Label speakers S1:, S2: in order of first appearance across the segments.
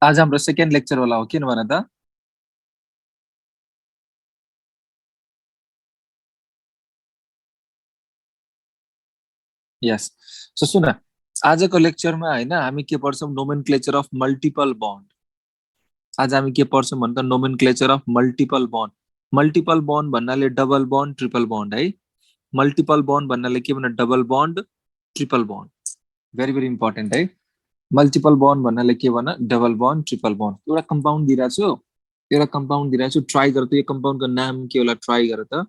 S1: आज हाम्रो second lecture वाला हो किन भन त यस सो सुन आजको लेक्चरमा हैन हामी के पढ्छौं नोमेनक्लेचर अफ मल्टिपल बन्ड आज हामी के पढ्छौं भन्दा नोमेनक्लेचर अफ मल्टिपल बन्ड भन्नाले डबल बन्ड ट्रिपल बन्ड है मल्टिपल बन्ड भन्नाले के भन्दा double bond triple bond very very important है मल्टिपल बन्ड भन्नाले के भन डबल बन्ड ट्रिपल बन्ड एउटा कम्पाउन्ड दिइरहेको छु ट्राई गर त यो कम्पाउन्डको नाम के होला ट्राई गर त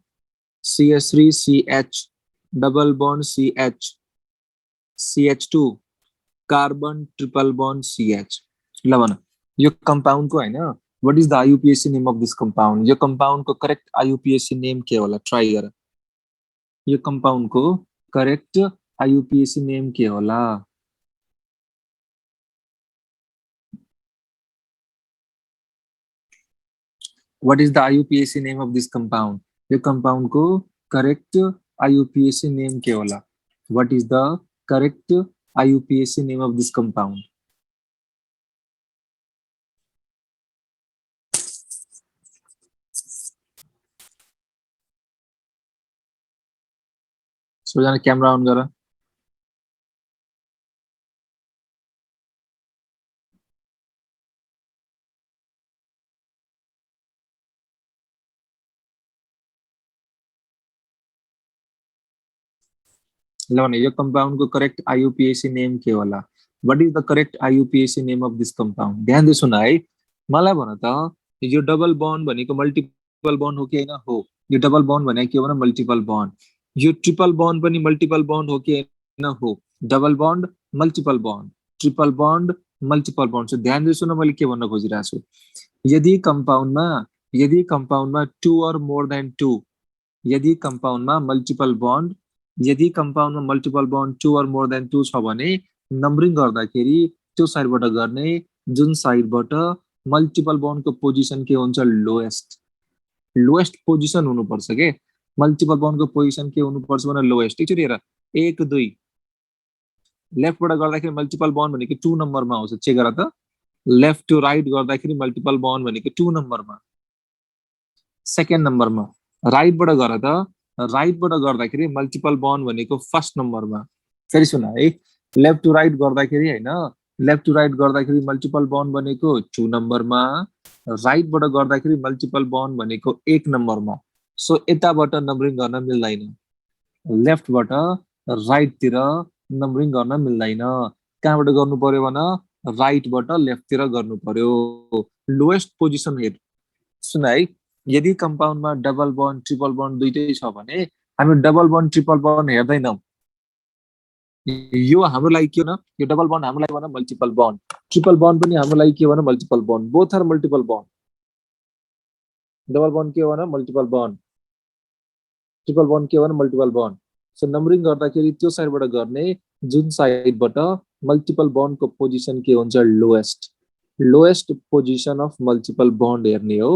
S1: CH3CH double bond CH2 carbon triple bond CH ल भन यो कम्पाउन्डको हैन what is the IUPAC name of this compound यो कम्पाउन्डको करेक्ट IUPAC नेम के होला ट्राई गर यो कम्पाउन्डको करेक्ट IUPAC नेम के होला What is the IUPAC name of this compound? यो कम्पाउन्डको करेक्ट IUPAC नेम के होला? What is the correct IUPAC name of this compound? So जाने क्यामेरा अन गर ल भने यो कम्पाउन्डको करेक्ट IUPAC नेम के होला what is the correct IUPAC name of this compound ध्यान दे सुन है मलाई भन त यो डबल बन्ड भनेको मल्टिपल बन्ड हो कि हैन हो यो डबल बन्ड भनेको के हो भने मल्टिपल बन्ड यो ट्रिपल बन्ड पनि मल्टिपल बन्ड हो कि हैन हो double bond multiple bond triple bond multiple bond so ध्यान दे सुन मैले के भन्न खोजिरहेको छु यदि कम्पाउन्डमा two or more than two यदि कम्पाउन्डमा मल्टिपल बन्ड यदि कम्पाउन्डमा multiple bond two or more than two छ भने नम्बरिङ गर्दाखेरि त्यो साइडबाट गर्ने जुन साइडबाट मल्टिपल बन्डको पोजिसन के हुन्छ लोएस्ट पोजिसन हुनुपर्छ के मल्टिपल बन्डको पोजिसन के हुनुपर्छ भने लोएस्ट एकचोटि हेर 1 2 लेफ्टबाट गर्दाखेरि मल्टिपल बन्ड भनेको 2 नम्बरमा आउँछ चेक गर त लेफ्ट टु राइट गर्दाखेरि मल्टिपल बन्ड भनेको 2 नम्बरमा सेकेन्ड नम्बरमा राइटबाट गर त राइटबाट गर्दाखेरि मल्टिपल बन्ड भनेको फर्स्ट नम्बरमा फेरि सुन है लेफ्ट टु राइट गर्दाखेरि हैन लेफ्ट टु राइट गर्दाखेरि मल्टिपल बन्ड भनेको 2 नम्बरमा राइटबाट गर्दाखेरि मल्टिपल बन्ड भनेको 1 नम्बरमा सो यताबाट नम्बरिङ गर्न मिल्दैन लेफ्टबाट राइटतिर नम्बरिङ गर्न मिल्दैन कहाँबाट गर्नु पर्यो भने राइटबाट लेफ्टतिर गर्नु पर्यो लोएस्ट पोजिसन हेर सुन है यदि कम्पाउन्डमा डबल बन्ड ट्रिपल बन्ड दुईटै छ भने हामी डबल बन्ड ट्रिपल बन्ड हेर्दैनौँ यो हाम्रो लागि के हो न यो डबल बन्ड हाम्रो लागि भने मल्टिपल बन्ड ट्रिपल बन्ड पनि हाम्रो लागि के हो भने multiple bond both are multiple bond double bond के हो भने मल्टिपल बन्ड ट्रिपल बन्ड के हो भने मल्टिपल बन्ड सो नम्बरिङ गर्दाखेरि त्यो साइडबाट गर्ने जुन साइडबाट मल्टिपल बन्डको पोजिसन के हुन्छ lowest position of multiple bond हेर्ने हो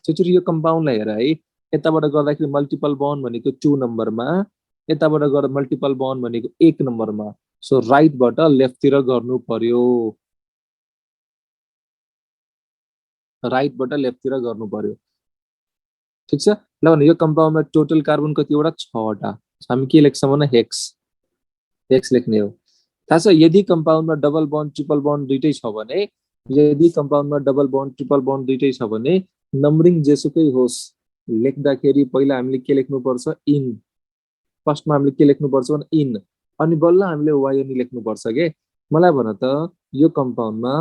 S1: त्यसरी यो कम्पाउन्डलाई हेर है यताबाट गर्दाखेरि मल्टिपल बन्ड भनेको 2 नम्बरमा यताबाट गर्दा मल्टिपल बन्ड भनेको 1 नम्बरमा सो राइटबाट लेफ्टतिर गर्नु पर्यो राइटबाट लेफ्टतिर गर्नु पर्यो ठीक छ ल भने यो कम्पाउन्डमा टोटल कार्बन कतिवटा 6 वटा हामी के लेख्छौं भने हेक्स लेख्ने हो थाहा छ यदि कम्पाउन्डमा डबल बन्ड ट्रिपल बन्ड दुईटै छ भने यदि कम्पाउन्डमा डबल बन्ड ट्रिपल बन्ड दुईटै छ भने नम्बरिङ जेसुकै होस् लेख्दाखेरि पहिला हामीले के लेख्नुपर्छ इन फर्स्टमा हामीले के लेख्नुपर्छ भने इन अनि बल्ल हामीले वाइएनई लेख्नुपर्छ के मलाई भन त यो कम्पाउन्डमा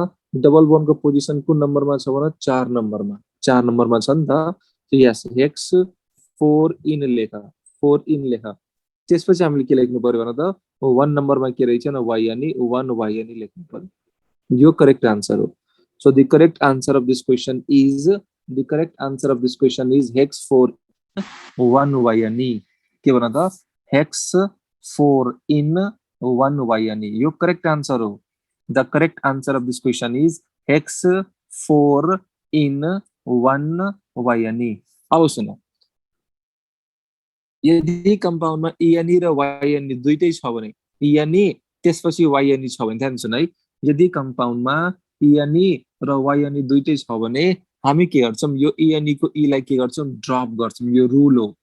S1: डबल बन्डको पोजिसन कुन नम्बरमा छ भने 4 नम्बरमा छ नि त यस हेक्स 4 इन लेख त्यसपछि हामीले के लेख्नु पर्यो भने त 1 नम्बरमा के रहेछ न वाइएनई 1 वाइएनई लेख्नु पर्यो यो करेक्ट आन्सर हो so the correct answer of this question is hex 4 1 वाइएनई के भन त हेक्स 4 इन 1 वाइएनई यो करेक्ट आन्सर हो the correct answer of this question is hex 4 in 1 वाइएनई अब सुन यदि कम्पाउन्डमा इएनई र वाइएनई दुईटै छ भने इएनई त्यसपछि वाइएनई छ भने ध्यान सुन है यदि कम्पाउन्डमा ई एन ई र वाई एन ई दुईटै छ भने हामी के गर्छौँ, यो ई एन ई को ई लाई के गर्छौँ, ड्रप गर्छौँ। यो रुल हो।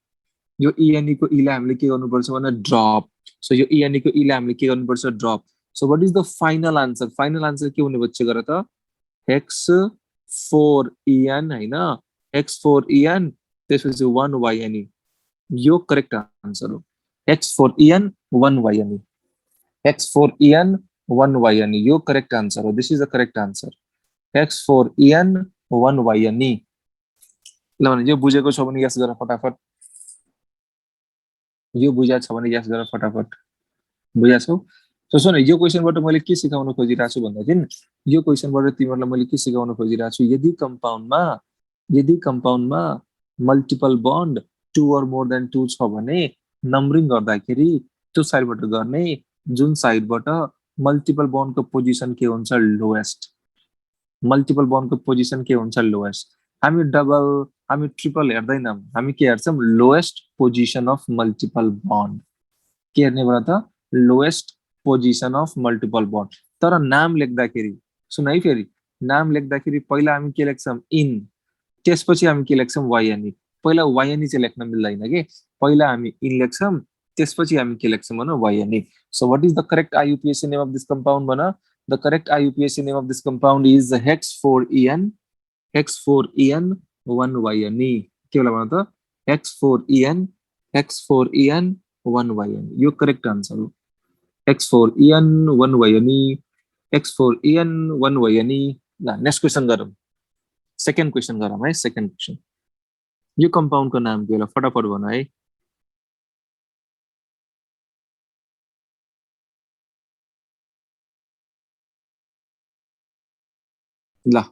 S1: यो ई एन ई को ई लाई हामीले के गर्नुपर्छ भने ड्रप। सो यो ई एन ई को ई लाई हामीले के गर्नुपर्छ, drop. So what is the final answer? Final answer के हुने भयो चेक गर त, x4en हैन, x4en त्यसपछि 1yn। यो करेक्ट आन्सर हो। x4en 1yn, x4en 1yn यो करेक्ट आन्सर हो। This is the correct answer, x4en 1yn। ल भने यो बुझेको छ भने यस गर फटाफट। यो बुझा छ भने यस गर फटाफट। बुझा छौ? सो सुन, यो क्वेशनबाट मैले के सिकाउन खोजिरहेको छु भन्दाखेरि यो क्वेशनबाट तिमीहरूलाई मैले के सिकाउन खोजिरहेको छु, यदि कम्पाउन्डमा multiple bond 2 or more than 2 छ भने नम्बरिङ गर्दाखेरि त्यो साइडबाट गर्ने, जुन साइडबाट मल्टिपल बन्डको पोजिसन के हुन्छ, लोएस्ट। मल्टिपल बन्डको पोजिसन के हुन्छ, लोएस्ट। हामी डबल, हामी ट्रिपल हेर्दैनौँ, हामी के हेर्छौँ, lowest position of multiple bond. के हेर्ने भयो त, lowest position of multiple bond. तर नाम लेख्दाखेरि सुन है, फेरि नाम लेख्दाखेरि पहिला हामी के लेख्छौँ, इन, त्यसपछि हामी के लेख्छौँ, वाइएनई। पहिला वाइएनई चाहिँ लेख्न मिल्दैन के, पहिला हामी इन लेख्छौँ, त्यसपछि हामी के लेख्छौँ भने YNE. So what is the correct IUPAC name of this compound भन? The correct IUPAC name of this compound is हेक्स4en 1YNE। के होला भन त, हेक्स4en 1YNE। यो करेक्ट आन्सर हो, हेक्स4en 1YNE, हेक्स4en 1YNE। ल नेक्स्ट क्वेशन गरौँ, सेकेन्ड क्वेशन गरौँ है। सेकेन्ड क्वेशन, यो कम्पाउन्डको नाम के होला फटाफट भन है। ल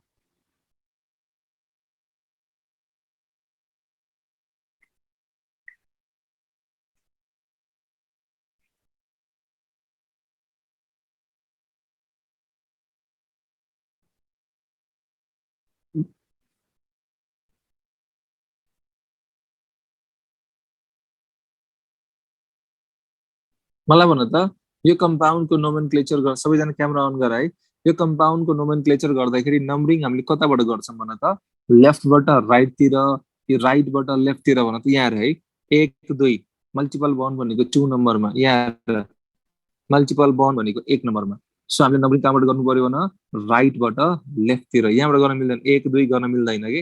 S1: मलाई भन त, यो कम्पाउन्डको नोमेनक्लेचर गर। सबैजना क्यामेरा अन गर है। यो कम्पाउन्डको नोमेनक्लेचर गर्दाखेरि नम्बरिङ हामीले कताबाट गर्छौँ भन त, लेफ्टबाट राइटतिर, यो राइटबाट लेफ्टतिर भन त। यहाँ है 1 2 मल्टिपल बन्ड भनेको 2 नम्बरमा, यहाँ मल्टिपल बन्ड भनेको 1 नम्बरमा। सो हामीले नम्बरिङ कहाँबाट गर्नु पर्यो भन, राइटबाट लेफ्टतिर। यहाँबाट गर्न मिल्दैन, 1 2 गर्न मिल्दैन कि,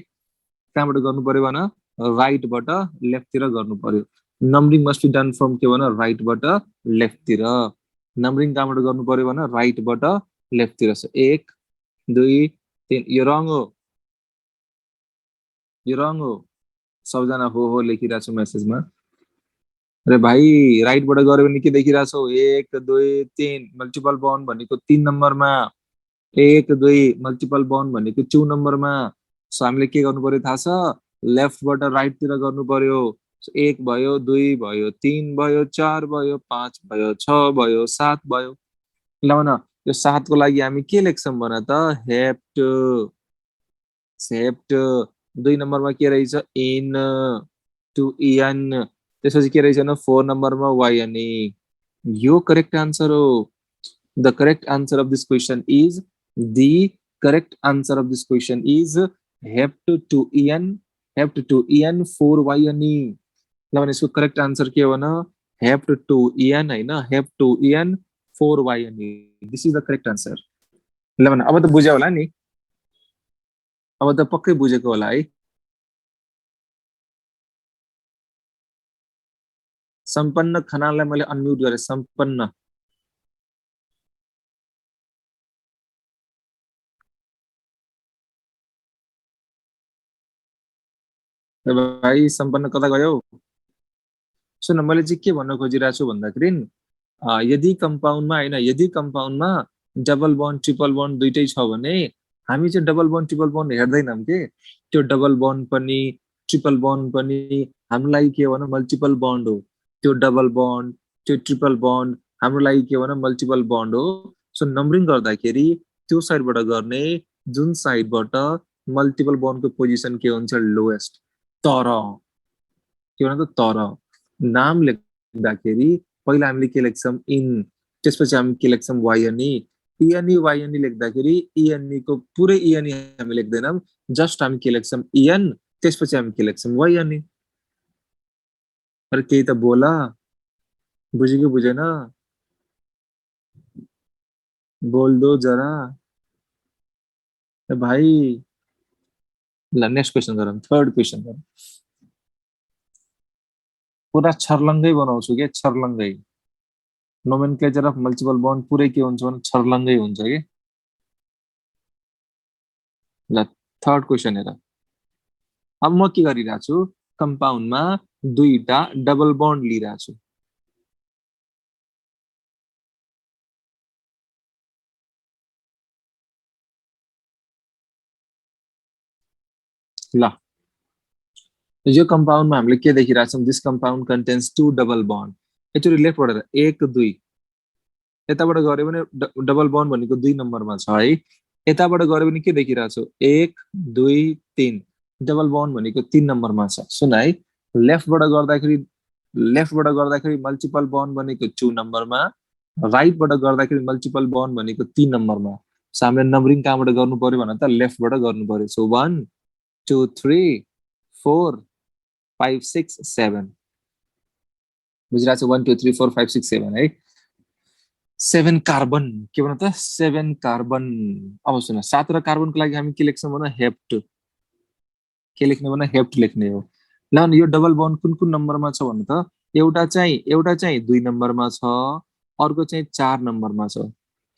S1: कहाँबाट गर्नु पर्यो भन, राइटबाट लेफ्टतिर गर्नु पर्यो। Numbering must be done from के भन, राइटबाट लेफ्टतिर। नम्बरिङ कहाँबाट गर्नु पर्यो भन, राइटबाट लेफ्टतिर। सो 1 2 3। यो रङ हो, यो रङ हो। सबजना हो लेखिरहेको छु मेसेजमा। अरे भाइ राइटबाट गऱ्यो भने के देखिरहेछौ, 1 2 3 मल्टिपल बन्ड भनेको 3 नम्बरमा, 1 2 मल्टिपल बन्ड भनेको 2 नम्बरमा। सो हामीले के गर्नु पर्यो थाहा छ, लेफ्टबाट राइटतिर गर्नु पर्यो। 1 भयो, 2 भयो, 3 भयो, 4 भयो, 5 भयो, 6 भयो, 7 भयो। ल भन, यो 7 को लागि हामी के लेख्छौँ भन त, हेप्ट। हेप्ट। 2 नम्बरमा के रहेछ, इन टु इएन। त्यसपछि के रहेछ न, 4 नम्बरमा वाइएनई। यो करेक्ट आन्सर हो। The correct answer of this question is, the correct answer of this question is hept two EN, hept two EN 4 YNE. ल भने यसको करेक्ट आन्सर के हो भन, हेप्ट टु इएन हैन, hept two EN 4 YNE. This is the correct answer. ल भने अब त बुझ्यौ होला नि, अब त पक्कै बुझेको होला है। सम्पन्न खनाललाई मैले अनम्युट गरे, सम्पन्न। भाइ सम्पन्न कता गयो? सुन, मैले चाहिँ के भन्न खोजिरहेको छु भन्दाखेरि यदि कम्पाउन्डमा हैन, यदि कम्पाउन्डमा डबल बन्ड ट्रिपल बन्ड दुइटै छ भने हामी चाहिँ डबल बन्ड ट्रिपल बन्ड हेर्दैनौँ के। त्यो डबल बन्ड पनि ट्रिपल बन्ड पनि हाम्रो लागि के हो भने मल्टिपल बन्ड हो। त्यो डबल बन्ड, त्यो ट्रिपल बन्ड हाम्रो लागि के हो भने मल्टिपल बन्ड हो। सो नम्बरिङ गर्दाखेरि त्यो साइडबाट गर्ने, जुन साइडबाट मल्टिपल बन्डको पोजिसन के हुन्छ, लोएस्ट। तर के भन्छ, तर नाम लेख्दाखेरि पहिला हामीले के लेख्छौँ, इन, त्यसपछि हामी के लेख्छौँ, वाइएनई। इएनई वाइएनई लेख्दाखेरि इएनई को पुरै इएनई हामी लेख्दैनौं, जस्ट हामी के लेख्छौं इएन, त्यसपछि हामी के लेख्छौं वाइएनई। अरे केही त बोला, बुझ्यो कि बुझेन? बोल दो जरा ए भाइ। ल नेक्स्ट क्वेसन गरौँ, थर्ड क्वेसन गरौँ। पुरा छर्लङ्गै बनाउँछु के, छर्लङ्गै। नोमेनक्लेचर अफ मल्टिपल बन्ड पुरै के हुन्छ भने छर्लङ्गै हुन्छ के। ल थर्ड क्वेसन हेर। अब म के गरिरहेको छु, कम्पाउन्डमा दुईटा डबल बन्ड लिइरहेको छु। ल यो कम्पाउन्डमा हामीले के देखिरहेछौँ, this compound contains two double bond. एकचोटि लेफ्टबाट हेर, एक दुई, यताबाट गऱ्यो भने डबल बन्ड भनेको 2 नम्बरमा छ है। यताबाट गऱ्यो भने के देखिरहेछौ, 1 2 3, डबल बन्ड भनेको 3 नम्बरमा छ। सुन है, लेफ्टबाट गर्दाखेरि मल्टिपल बन्ड भनेको 2 नम्बरमा, राइटबाट गर्दाखेरि मल्टिपल बन्ड भनेको 3 नम्बरमा। सो हामीले नम्बरिङ कहाँबाट गर्नु पर्यो भने त लेफ्टबाट गर्नु पर्यो। सो 1 2 3 4 5 6 7, बुझिरहेको छ? 1 2 3 4 5 6 7 है। 7 कार्बन के भन त, 7 कार्बन। अब सुन, 7 र कार्बनको लागि हामी के लेख्छौँ भने हेप्ट। के लेख्ने भने हेप्ट लेख्ने हो। ल यो डबल बन्ड कुन कुन नम्बरमा छ भन्नु त, एउटा चाहिँ 2 नम्बरमा छ, अर्को चाहिँ 4 नम्बरमा छ।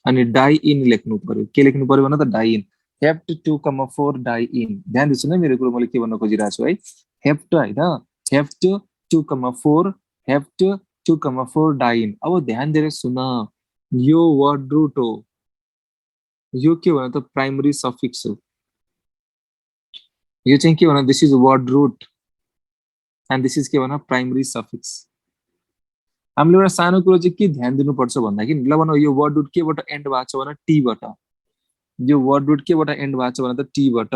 S1: अनि डाइ इन लेख्नु पर्यो। के लेख्नु पर्यो भने त diene, hept 2,4 diene. ध्यान दिन्छु न मेरो कुरो, मैले के भन्न खोजिरहेको छु है। हेप्ट होइन, हेप्ट 2,4, हेप्ट 2,4 डाइ इन। अब ध्यान दिएर सुन, यो वर्ड रुट हो, यो के भन त प्राइमरी सफिक्स हो। यो चाहिँ के भन, this is word root and this is के भन प्राइमरी सफिक्स। हामीले एउटा सानो कुरो चाहिँ के ध्यान दिनुपर्छ भन्दाखेरि, ल भन यो वर्ड रुट केबाट एन्ड भएको छ भने टीबाट। यो वर्ड रुट केबाट एन्ड भएको छ भने त टीबाट।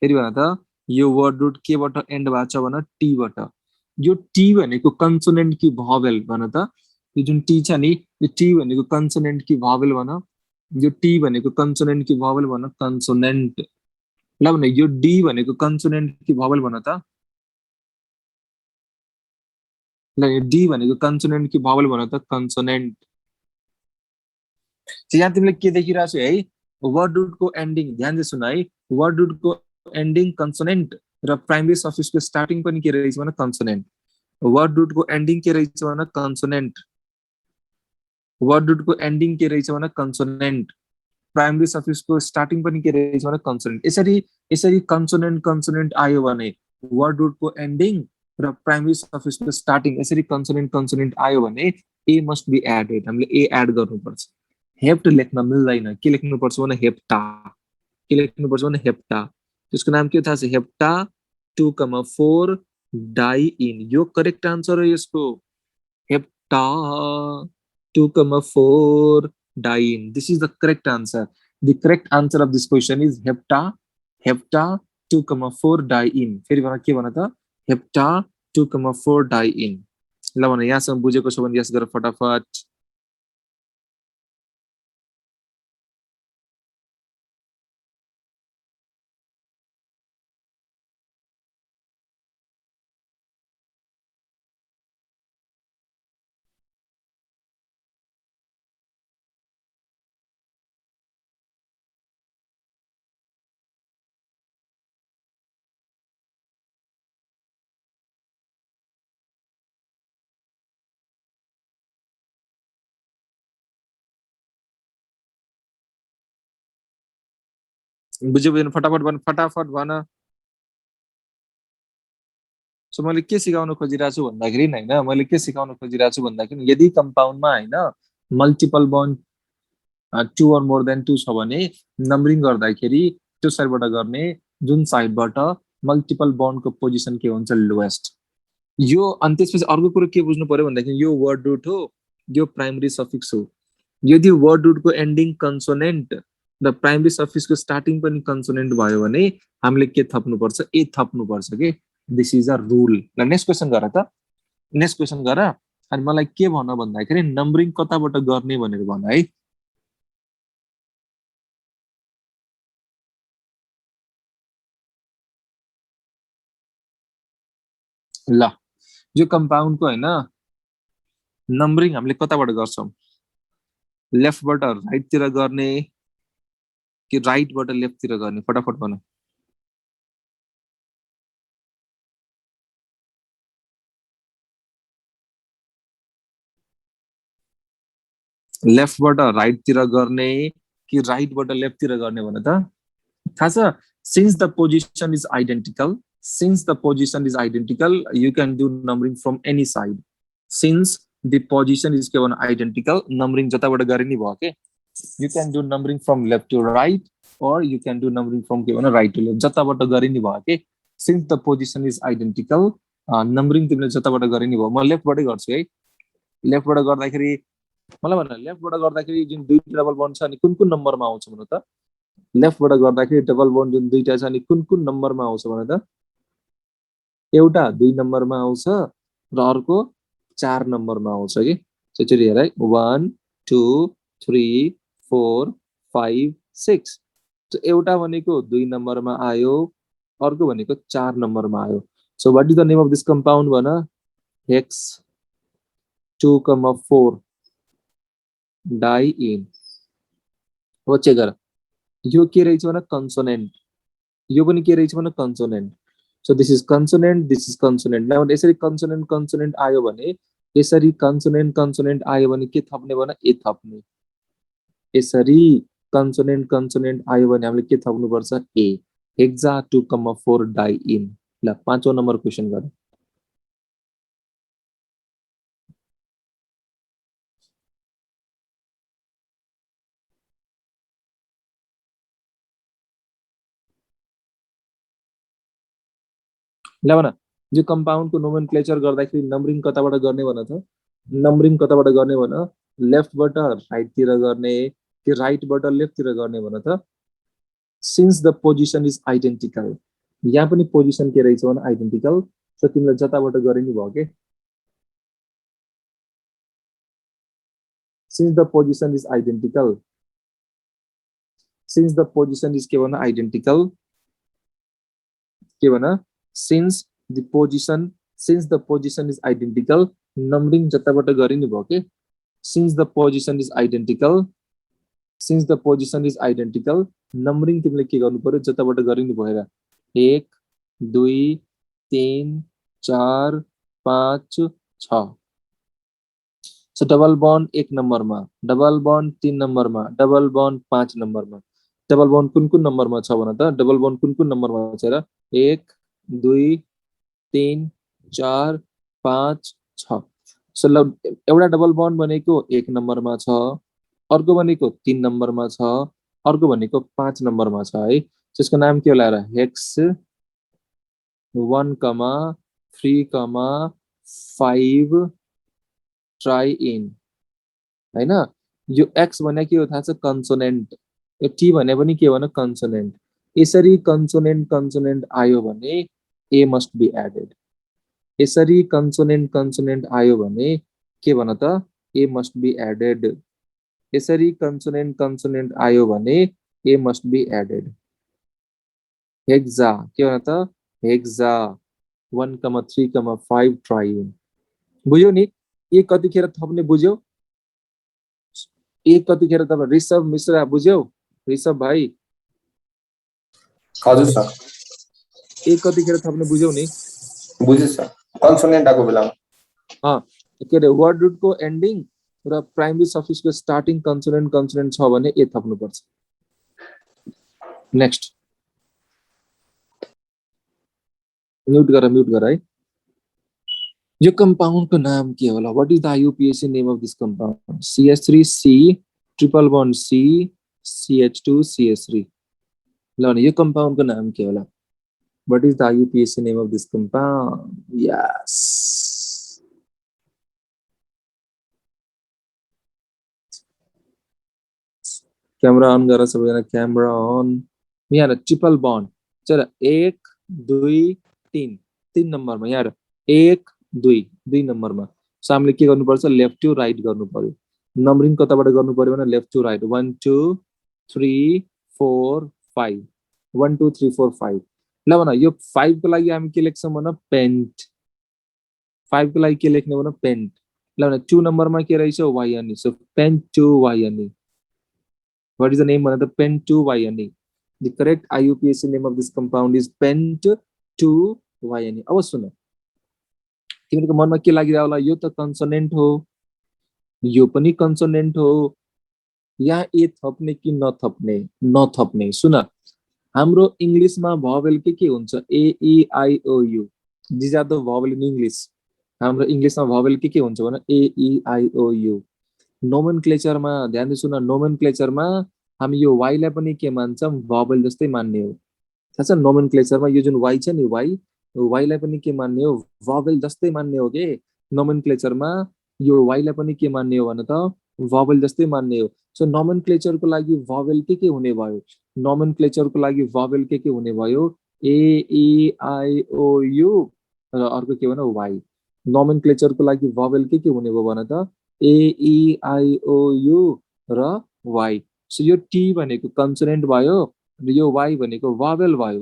S1: फेरि भन त, यो वर्ड रुट केबाट एन्ड भएको छ भने टीबाट। यो टी भनेको कन्सोनेन्ट कि भवेल भन त? यो जुन टी छ नि, यो टी भनेको कन्सोनेन्ट कि भवेल भन? यो टी भनेको कन्सोनेन्ट कि भवेल भन? कन्सोनेन्ट। ल भने यो डी भनेको कन्सोनेन्ट कि भवेल भन त? ल यो डी भनेको कन्सोनेन्ट कि भवेल भन त? कन्सोनेन्ट। यहाँ तिमीले के देखिरहेको छौ है, वर्ड रुटको एन्डिङ ध्यान दिएर सुन है। वर्ड रुटको एन्डिङ कन्सोनेन्ट र प्राइमरी सफिक्सको स्टार्टिङ पनि के रहेछ भने कन्सोनेन्ट। वर्ड रुटको एन्डिङ के रहेछ भने कन्सोनेन्ट, वर्ड रुटको एन्डिङ के रहेछ भने कन्सोनेन्ट, प्राइमरी सफिक्सको स्टार्टिङ पनि के रहेछ भने कन्सोनेन्ट। यसरी यसरी कन्सोनेन्ट कन्सोनेन्ट आयो भने वर्ड रुटको एन्डिङ र प्राइमरी सफिक्सको स्टार्टिङ यसरी कन्सोनेन्ट कन्सोनेन्ट आयो भने ए मस्ट बी एडेड। हामीले ए एड गर्नुपर्छ। हेप्ट लेख्न मिल्दैन, के लेख्नुपर्छ भने हेप्टा। के लेख्नुपर्छ भने हेप्टा। त्यसको नाम के थाहा छ, हेप्टा 2,4 डाइ इन। यो करेक्ट आन्सर हो यसको, hepta 2,4 diene. This is the correct answer. The correct answer of this question is hepta, hepta 2,4 diene. फेरि भन के भन त, हेप्टा 2,4 डाइ इन। ल भन, यहाँसम्म बुझेको छ भने यस गर फटाफट। बुझ्यो बुझेन फटाफट भन, फटाफट भन। सो मैले के सिकाउन खोजिरहेको छु भन्दाखेरि होइन, मैले के सिकाउन खोजिरहेको छु भन्दाखेरि, यदि कम्पाउन्डमा होइन multiple bond 2 or more than 2 छ भने नम्बरिङ गर्दाखेरि त्यो साइडबाट गर्ने, जुन साइडबाट मल्टिपल बन्डको पोजिसन के हुन्छ, लोएस्ट। यो अनि त्यसपछि अर्को कुरो के बुझ्नु पर्यो भन्दाखेरि, यो वर्ड रुट हो, यो प्राइमरी सफिक्स हो। यदि वर्ड रुटको एन्डिङ कन्सोनेन्ट र प्राइमरी सफिक्सको स्टार्टिङ पनि कन्सोनेन्ट भयो भने हामीले के थप्नुपर्छ, ए थप्नुपर्छ के। This is a rule. ल नेक्स्ट क्वेसन गर त, नेक्स्ट क्वेसन गर। अनि मलाई के भन भन्दाखेरि नम्बरिङ कताबाट गर्ने भनेर भन है। ल यो कम्पाउन्डको हैन नम्बरिङ हामीले कताबाट गर्छौं लेफ्टबाट राइटतिर गर्ने कि राइटबाट लेफ्टतिर गर्ने फटाफट भन लेफ्टबाट राइटतिर गर्ने कि राइटबाट लेफ्टतिर गर्ने भन त थाहा छ since the position is identical since the position is identical you can do numbering from any side since the position is given identical numbering जताबाट गरे नि भयो के you can do numbering from left to right or you can do numbering from given right to left जताबाट गरे नि भयो के since the position is identical numbering तिमीले जताबाट गरे नि भयो म लेफ्टबाटै गर्छु है लेफ्टबाट गर्दाखेरि मलाई भन लेफ्टबाट गर्दाखेरि जुन दुईटा डबल बन्ड छ अनि कुन कुन नम्बरमा आउँछ भन त लेफ्टबाट गर्दाखेरि डबल बन्ड जुन दुईटा छ अनि कुन कुन नम्बरमा आउँछ भन त एउटा 2 नम्बरमा आउँछ र अर्को 4 नम्बरमा आउँछ के त्यसरी हेर है 1 2 3 4 5 6 so एउटा भनेको 2 नम्बरमा आयो अर्को भनेको 4 नम्बरमा आयो so what is the name of this compound भन hex 2,4 डाइइन हो चेक गर यो के रहेछ भने कन्सोनेन्ट यो पनि के रहेछ भने consonant so this is consonant now यसरी कन्सोनेन्ट आयो भने यसरी कन्सोनेन्ट आयो भने के थप्ने भने ए थप्ने यसरी कन्सोनेन्ट आयो भने हामीले के थप्नु पर्छ ए हेक्सा 2,4 डाइइन ल पाँचौं नम्बर क्वेशन गर ल भन जो कम्पाउन्डको नोमेनक्लेचर गर्दाखेरि नम्बरिङ कताबाट गर्ने भन त नम्बरिङ कताबाट गर्ने भन लेफ्टबाट राइटतिर गर्ने कि राइटबाट लेफ्टतिर गर्ने भन त since the position is identical यहाँ पनि पोजिसन के रहेछ भने आइडेन्टिकल सो तिमीले जताबाट गरे नि भयो के since the position is identical since the position is के भन आइडेन्टिकल के भन since the position is identical numbering जताबाट गरे नि भयो के since the position is identical numbering तिमीले के गर्नु पर्यो जताबाट गरे नि भयो 1 2 3 4 5 6 सो डबल बन्ड 1 नम्बरमा डबल बन्ड 3 नम्बरमा डबल बन्ड 5 नम्बरमा डबल बन्ड कुन नम्बरमा छ भन त डबल बन्ड कुन नम्बरमा छ र 1 2 3 4 5 6 सो ल एउटा डबल बन्ड भनेको 1 नम्बरमा छ अर्को भनेको 3 नम्बरमा छ अर्को भनेको 5 नम्बरमा छ है त्यसको नाम के होला र हेक्स 1, 3, 5 ट्राइइन हैन यो x भने के हो थाहा छ कन्सोनेन्ट यो t भने पनि के भन कन्सोनेन्ट यसरी कन्सोनेन्ट आयो भने a must be added यसरी कन्सोनेन्ट आयो भने के भन त a must be added यसरी कन्सोनेन्ट आयो भने a must be added hexa के भन त हेक्सा 1, 3, 5 ट्राइइन बुझ्यौ नि ए कतिखेर थप्ने बुझ्यौ ए कतिखेर तपाईं ऋषभ मिश्रा बुझ्यौ ऋषभ भाइ
S2: हजुर सर
S1: ए कतिखेर थप्ने बुझ्यौ नि
S2: बुझे सर कन्सोनेन्ट आको बेलामा
S1: के रे वर्ड रुट को एन्डिङ र प्राइमरी सफिक्स को स्टार्टिङ कन्सोनेन्ट छ भने ए थप्नु पर्छ नेक्स्ट म्युट गर है यो कंपाउंड को नाम के होला what is the IUPAC name of this compound CH3C triple bond C CH2 CH3 ल यो कंपाउंड को नाम के होला what is the IUPAC name of this compound yes camera on गर सबैजना कैमरा ऑन यहाँ ट्रिपल बॉन्ड चल 1 2 3 नम्बर में यहाँ 1 2 नम्बर में सो हामीले के गर्नुपर्छ लेफ्ट टु राइट गर्नु पर्यो नम्बरिङ कताबाट गर्नु पर्यो भने लेफ्ट टु राइट 1 2 3 4 5 1 2 3 4 5 ल भन यो 5 को लागि हामी के लेख्छौं भन पेन्ट 5 को लागि के लेख्ने भने पेन्ट ल भने 2 नम्बरमा के रहेछ yne so pent two yne what is the name of the pen to yne the correct IUPAC name of this compound is pent to वायनी अब सुन तिमीहरुको मनमा के लागिरा होला यो त कन्सोनेन्ट हो यो पनि कन्सोनेन्ट हो यहाँ ए थप्ने कि नथप्ने सुन हाम्रो इंग्लिशमा भवेल के हुन्छ A E I O U this are the vowel in English हाम्रो इंग्लिशमा भवेल के हुन्छ भने ए ई आई ओ यू नोमेनक्लेचरमा ध्यान दिनु सुन नोमेनक्लेचरमा हामी यो वाइ लाई पनि के मान्छौं भवेल जस्तै मान्ने हो थाहा छ नोमेनक्लेचरमा यो जुन वाइ छ नि वाइ लाई पनि के मान्ने हो भवेल जस्तै मान्ने हो के नोमेनक्लेचरमा यो वाइ लाई पनि के मान्ने हो भने त भवेल जस्तै मान्ने हो सो नोमेनक्लेचरको लागि भवेल के हुने भयो नोमेनक्लेचरको लागि भवेल के हुने भयो ए ई आई ओ यू र अर्को के भने वाइ नोमेनक्लेचरको लागि भवेल के हुने भयो भने त ए ई आई ओ यू र वाइ सो यो टी भनेको कन्सोनेन्ट भयो र यो वाइ भनेको भवेल भयो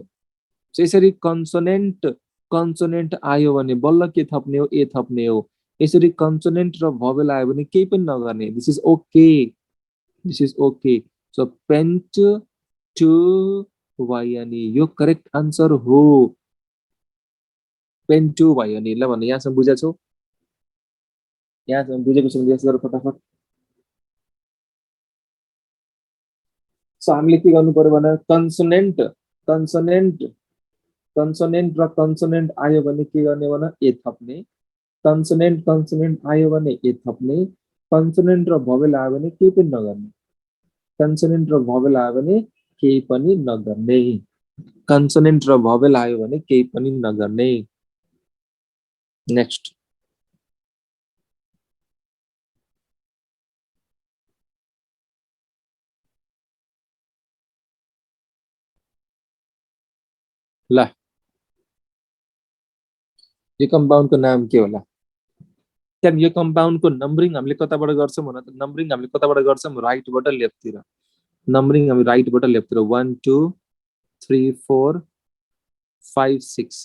S1: सो यसरी कन्सोनेन्ट आयो भने बल्ल के थप्ने हो ए थप्ने हो यसरी कन्सोनेन्ट र भवेल आयो भने केही पनि नगर्ने this is okay so pent two yne यो करेक्ट आन्सर हो पेन्ट टु वायनी ल भने यहाँसम्म बुझेछौ यहाँसम्म बुझेको छ भने यस गर फटाफट सो हामीले के गर्नु पर्यो भने कन्सोनेन्ट र कन्सोनेन्ट आयो भने के गर्ने भने ए थप्ने कन्सोनेन्ट आयो भने ए थप्ने कन्सोनेन्ट र भवेल आयो भने केही पनि नगर्ने कन्सोनेन्ट र भवेल आयो भने केही पनि नगर्ने कन्सोनेन्ट र भवेल आयो भने केही पनि नगर्ने नेक्स्ट ल यो कम्पाउन्डको नाम के होला त्यहाँ यो कम्पाउन्डको नम्बरिङ हामीले कताबाट गर्छौं भने त नम्बरिङ हामीले कताबाट गर्छौं राइटबाट लेफ्टतिर नम्बरिङ हामी राइटबाट लेफ्टतिर 1 2 3 4 5 6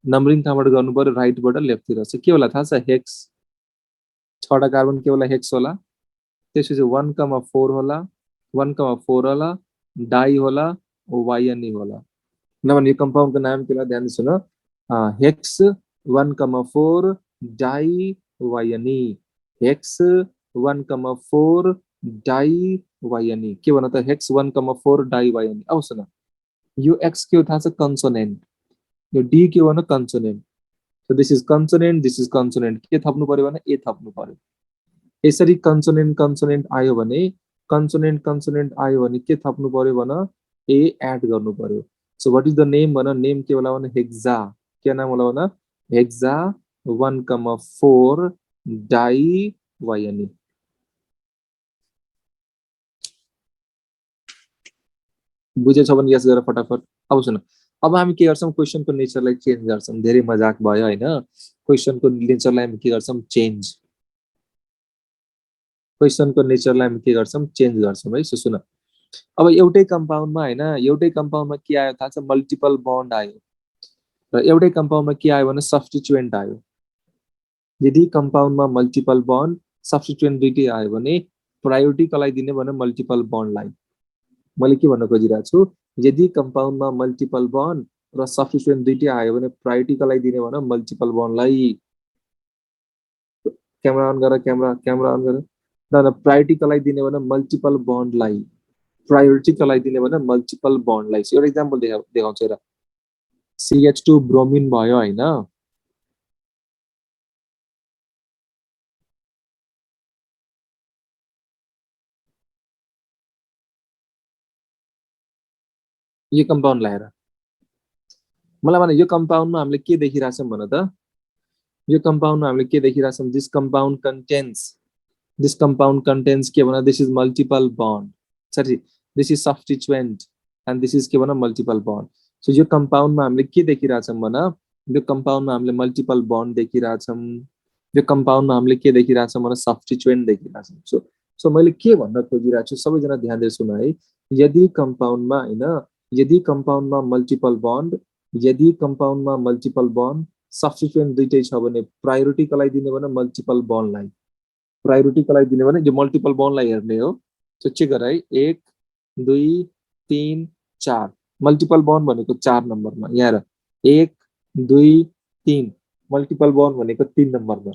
S1: नम्बरिङ कहाँबाट गर्नु पर्यो राइटबाट लेफ्टतिर सो के होला थाहा छ हेक्स 6 वटा कार्बन के होला हेक्स होला त्यसपछि 1,4 होला 1,4 होला डाई होला वायनी होला नभने यो कम्पाउन्डको नाम के होला ध्यान दिनु न hex 1,4 diyne hex 1,4 diyne के भन त हेक्स 1,4 डाई वायनी अब सुन यो एक्स के हो थाहा छ कन्सोनेन्ट यो डी के हो भने consonant so this is consonant के थप्नु पर्यो भने ए थप्नु पर्यो यसरी कन्सोनेन्ट आयो भने कन्सोनेन्ट आयो भने के थप्नु पर्यो भने ए एड गर्नु पर्यो so what is the name भन नेम के होला भने हेक्सा के नाम होला भने हेक्सा 1,4 डाई वायनी बुझेछ भने यस गरेर फटाफट अब सुन अब हामी के गर्छौं क्वेशनको नेचरलाई चेन्ज गर्छौं धेरै मजाक भयो हैन क्वेशनको नेचरलाई हामी के गर्छौं चेन्ज क्वेशनको नेचरलाई हामी के गर्छौं चेन्ज गर्छौं है सो सुन अब एउटै कम्पाउन्डमा हैन एउटै कम्पाउन्डमा के आयो थाहा छ मल्टिपल बन्ड आयो र एउटै कम्पाउन्डमा के आयो भने सब्स्टिट्युएन्ट आयो यदि कम्पाउन्डमा मल्टिपल बन्ड सब्स्टिट्युएन्ट दुईटै आयो भने प्रायोरिटी कसलाई दिने भने मल्टिपल बन्डलाई मैले के भन्न खोजिरहेको छु यदि कम्पाउन्डमा मल्टिपल बन्ड र सब्स्टिट्युएन्ट दुईटै आयो भने प्रायोरिटी कसलाई दिने भने मल्टिपल बन्डलाई क्यामेरा अन गर क्यामेरा अन गर न प्रायोरिटी कसलाई दिने भने मल्टिपल बन्डलाई प्रायोरिटी कसलाई दिने भने मल्टिपल बन्डलाई एउटा एक्जाम्पल देखाउँछु हेर CH2 ब्रोमिन भयो हैन यो कम्पाउन्ड लाएर मलाई भने यो कम्पाउन्डमा हामीले के देखिरहेछौं भन त यो कम्पाउन्डमा हामीले के देखिरहेछौं दिस कम्पाउन्ड कन्टेन्स के भन this is multiple bond sorry this is substituent and this is के भन मल्टिपल बन्ड सो यो कम्पाउन्डमा हामीले के देखिरहेछौं भन यो कम्पाउन्डमा हामीले मल्टिपल बन्ड देखिरहेछौं यो कम्पाउन्डमा हामीले के देखिरहेछौं भन सब्स्टिट्युएन्ट देखिरहेछौं सो मैले के भन्न खोजिरहेको छु सबैजना ध्यान दिएर सुन है यदि कम्पाउन्डमा हैन यदि कम्पाउन्डमा मल्टिपल बन्ड सब्स्टिट्युएन्ट दुईटै छ भने प्रायोरिटी कसलाई दिने भने मल्टिपल बन्डलाई, प्रायोरिटी कसलाई दिने भने जो मल्टिपल बन्डलाई हेर्ने हो। सो चेक गर है, 1 2 3 4 मल्टिपल बन्ड भनेको 4 नम्बरमा, यहाँ हेर 1 2 3 मल्टिपल बन्ड भनेको 3 नम्बरमा।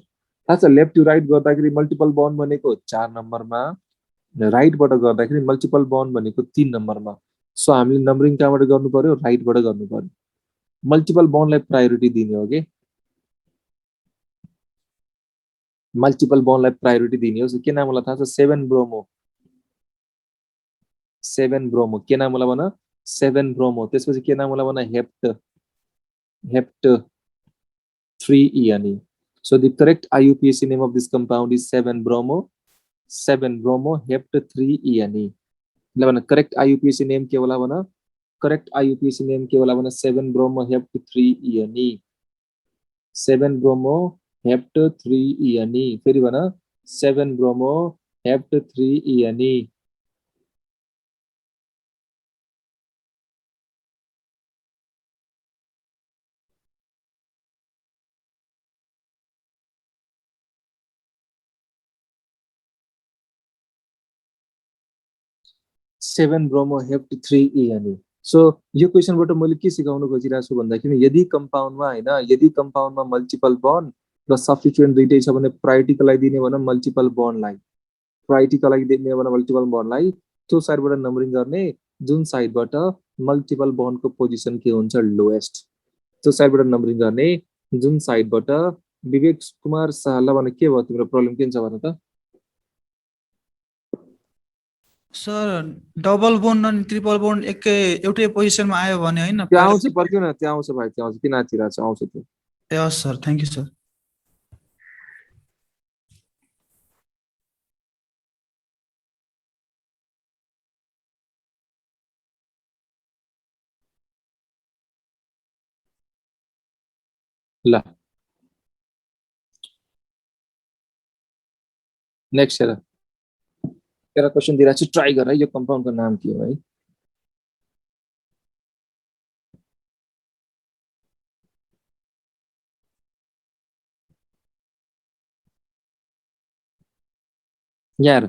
S1: थाहा छ लेफ्ट टु राइट गर्दाखेरि मल्टिपल बन्ड भनेको 4 नम्बरमा, राइटबाट गर्दाखेरि मल्टिपल बन्ड भनेको 3 नम्बरमा। सो हामीले नम्बरिङ कहाँबाट गर्नु पर्यो, राइटबाट गर्नु पर्यो। मल्टिपल बन्डलाई प्रायोरिटी दिने हो कि मल्टिपल बन्डलाई प्रायोरिटी दिने हो। सो के नाम होला थाहा छ, 7 ब्रोमो, 7 ब्रोमो के नाम होला भन, 7 ब्रोमो। त्यसपछि के नाम होला भन, hept, hept 3 So the correct IUPAC name of this compound is 7 bromo, 7 bromo hept 3 ल भन करेक्ट IUPAC नेम के होला भन, करेक्ट IUPAC नेम के होला भन, 7 bromo hept 3 7 bromo hept 3 फेरि भन 7 bromo hept 3 7 bromo hept 3 so यो क्वेसनबाट मैले के सिकाउन खोजिरहेको छु भन्दाखेरि यदि कम्पाउन्डमा हैन, यदि कम्पाउन्डमा मल्टिपल बन्ड र सब्स्टिट्युएन्ट दुईटै छ भने प्रायोरिटी कसलाई दिने भने मल्टिपल बन्डलाई, प्रायोरिटी कसलाई दिने भने मल्टिपल बन्डलाई। त्यो साइडबाट नम्बरिङ गर्ने, जुन साइडबाट मल्टिपल बन्डको पोजिसन के हुन्छ लोएस्ट, त्यो साइडबाट नम्बरिङ गर्ने, जुन साइडबाट विवेक कुमार शाहलाई भने के भयो तिम्रो प्रब्लम के छ भन त।
S3: सर डबल बोन्ड अनि ट्रिपल बोन्ड एउटै पोजिसनमा आयो भने हैन,
S1: त्यो आउँछ पर्दैन, त्यो आउँछ भाइ, त्यो आउँछ, किन आतिरहेको छ, आउँछ त्यो।
S3: ए हस् सर, थ्यांक यू सर।
S1: ल नेक्स्ट हेर, तेरा क्वेसन दिइरहेको छु, ट्राई गर है, यो कम्पाउन्डको नाम के हो है। यार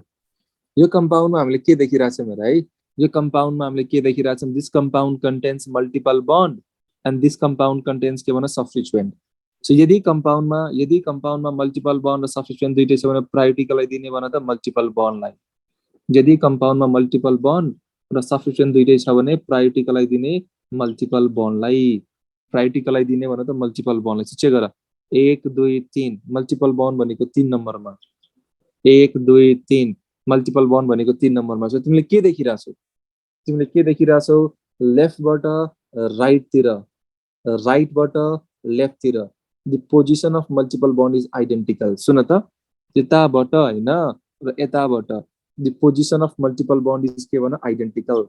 S1: यो कम्पाउन्डमा हामीले के देखिरहेछौँ हेर है, यो कम्पाउन्डमा हामीले के देखिरहेछौँ, this compound contains multiple bond and this compound contains के भन सब्स्टिट्युएन्ट। सो यदि कम्पाउन्डमा मल्टिपल बन्ड र सब्स्टिट्युएन्ट दुईटै छ भने प्रायोरिटी कसलाई दिने भन त मल्टिपल बन्डलाई। यदि कम्पाउन्डमा मल्टिपल बन्ड र सब्स्टिट्युएन्ट दुईटै छ भने प्रायोरिटी कसलाई दिने मल्टिपल बन्डलाई, प्रायोरिटी कसलाई दिने भन त मल्टिपल बन्डलाई। चेक गर 1 2 3 मल्टिपल बन्ड भनेको 3 नम्बरमा, 1 2 3 मल्टिपल बन्ड भनेको 3 नम्बरमा छ। तिमीले के देखिरहेछौ, तिमीले के देखिरहेछौ, लेफ्टबाट राइटतिर, राइटबाट लेफ्टतिर the position of multiple bond is identical. सुन त यताबाट हैन र यताबाट the position of multiple bond is के भन identical,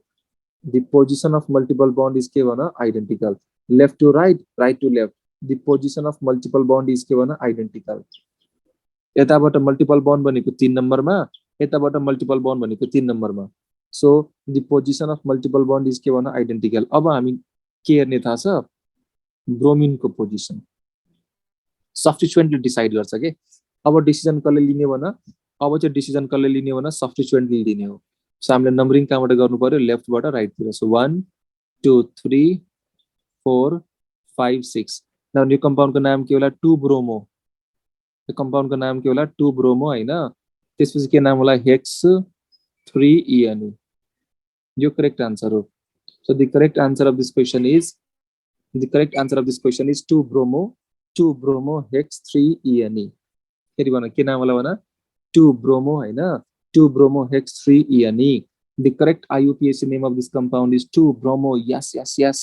S1: the position of multiple bond is के भन identical. Left to right, right to left the position of multiple bond is के भन आइडेन्टिकल। यताबाट मल्टिपल बन्ड भनेको 3 नम्बरमा, यताबाट मल्टिपल बन्ड भनेको 3 नम्बरमा। So the position of multiple bond is के भन आइडेन्टिकल। अब हामी के हेर्ने थाहा छ, ब्रोमिनको पोजिसन सब्स्टिट्युएन्टले डिसाइड गर्छ के। अब डिसिजन कसले लिने भन, अब चाहिँ डिसिजन कसले लिने भन सब्स्टिट्युएन्टले लिने हो। सो हामीले नम्बरिङ कहाँबाट गर्नु पर्यो, लेफ्टबाट राइटतिर। सो 1 2 3 4 5 6। नाउ यो कम्पाउन्डको नाम के होला, 2 ब्रोमो, यो कम्पाउन्डको नाम के होला 2 ब्रोमो हैन। त्यसपछि के नाम होला, हेक्स 3 यो करेक्ट आन्सर हो। So the correct answer of this question is, the correct answer of this question is 2 bromo hex 3 फेरि भन के नाम होला भन, 2 ब्रोमो हैन, 2 bromo hex 3 the correct IUPAC name of this compound is 2 bromo, yes yes yes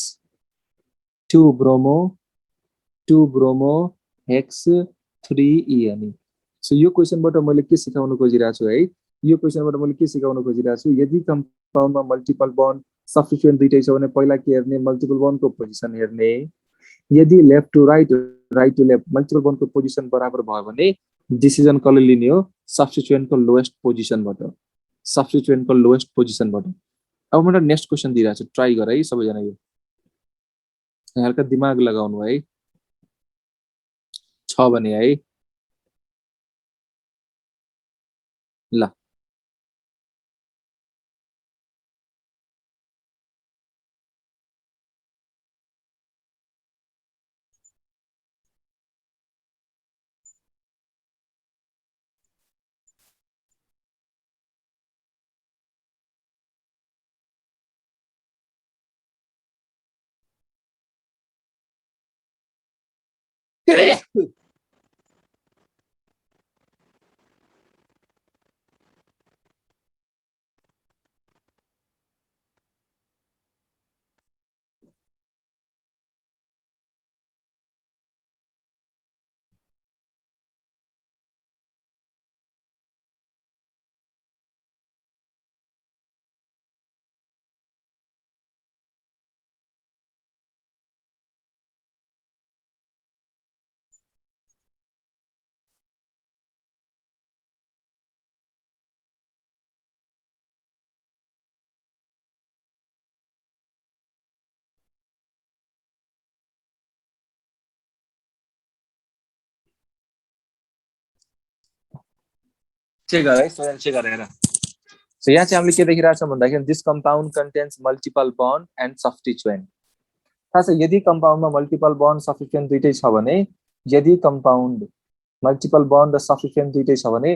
S1: 2 bromo hex 3 so यो क्वेसनबाट मैले के सिकाउन खोजिरहेको छु है, यो क्वेसनबाट मैले के सिकाउन खोजिरहेको छु, यदि कम्पाउन्डमा मल्टिपल बन्ड सब्स्टिट्युएन्ट दुईटै छ भने पहिला के हेर्ने, मल्टिपल बन्डको पोजिसन हेर्ने। यदि left to right, right to left multiple बन्डको पोजिसन बराबर भयो भने डिसिजन कसले लिने हो, सब्स्टिट्युएन्टको लोएस्ट पोजिसनबाट, सब्स्टिट्युएन्टको लोएस्ट पोजिसनबाट। अब मैले नेक्स्ट क्वेसन दिइरहेको छु, ट्राई गर है सबैजना, यो हल्का दिमाग लगाउनु है। छ भने है ल चेक गर है चेक गरेर सो यहाँ चाहिँ हामीले के देखिरहेको छौँ भन्दाखेरि this compound contains multiple bond and substituent थाहा छ यदि कम्पाउन्डमा मल्टिपल बन्ड सब्स्टिट्युएन्ट दुइटै छ भने यदि कम्पाउन्ड मल्टिपल बन्ड र सब्स्टिट्युएन्ट दुइटै छ भने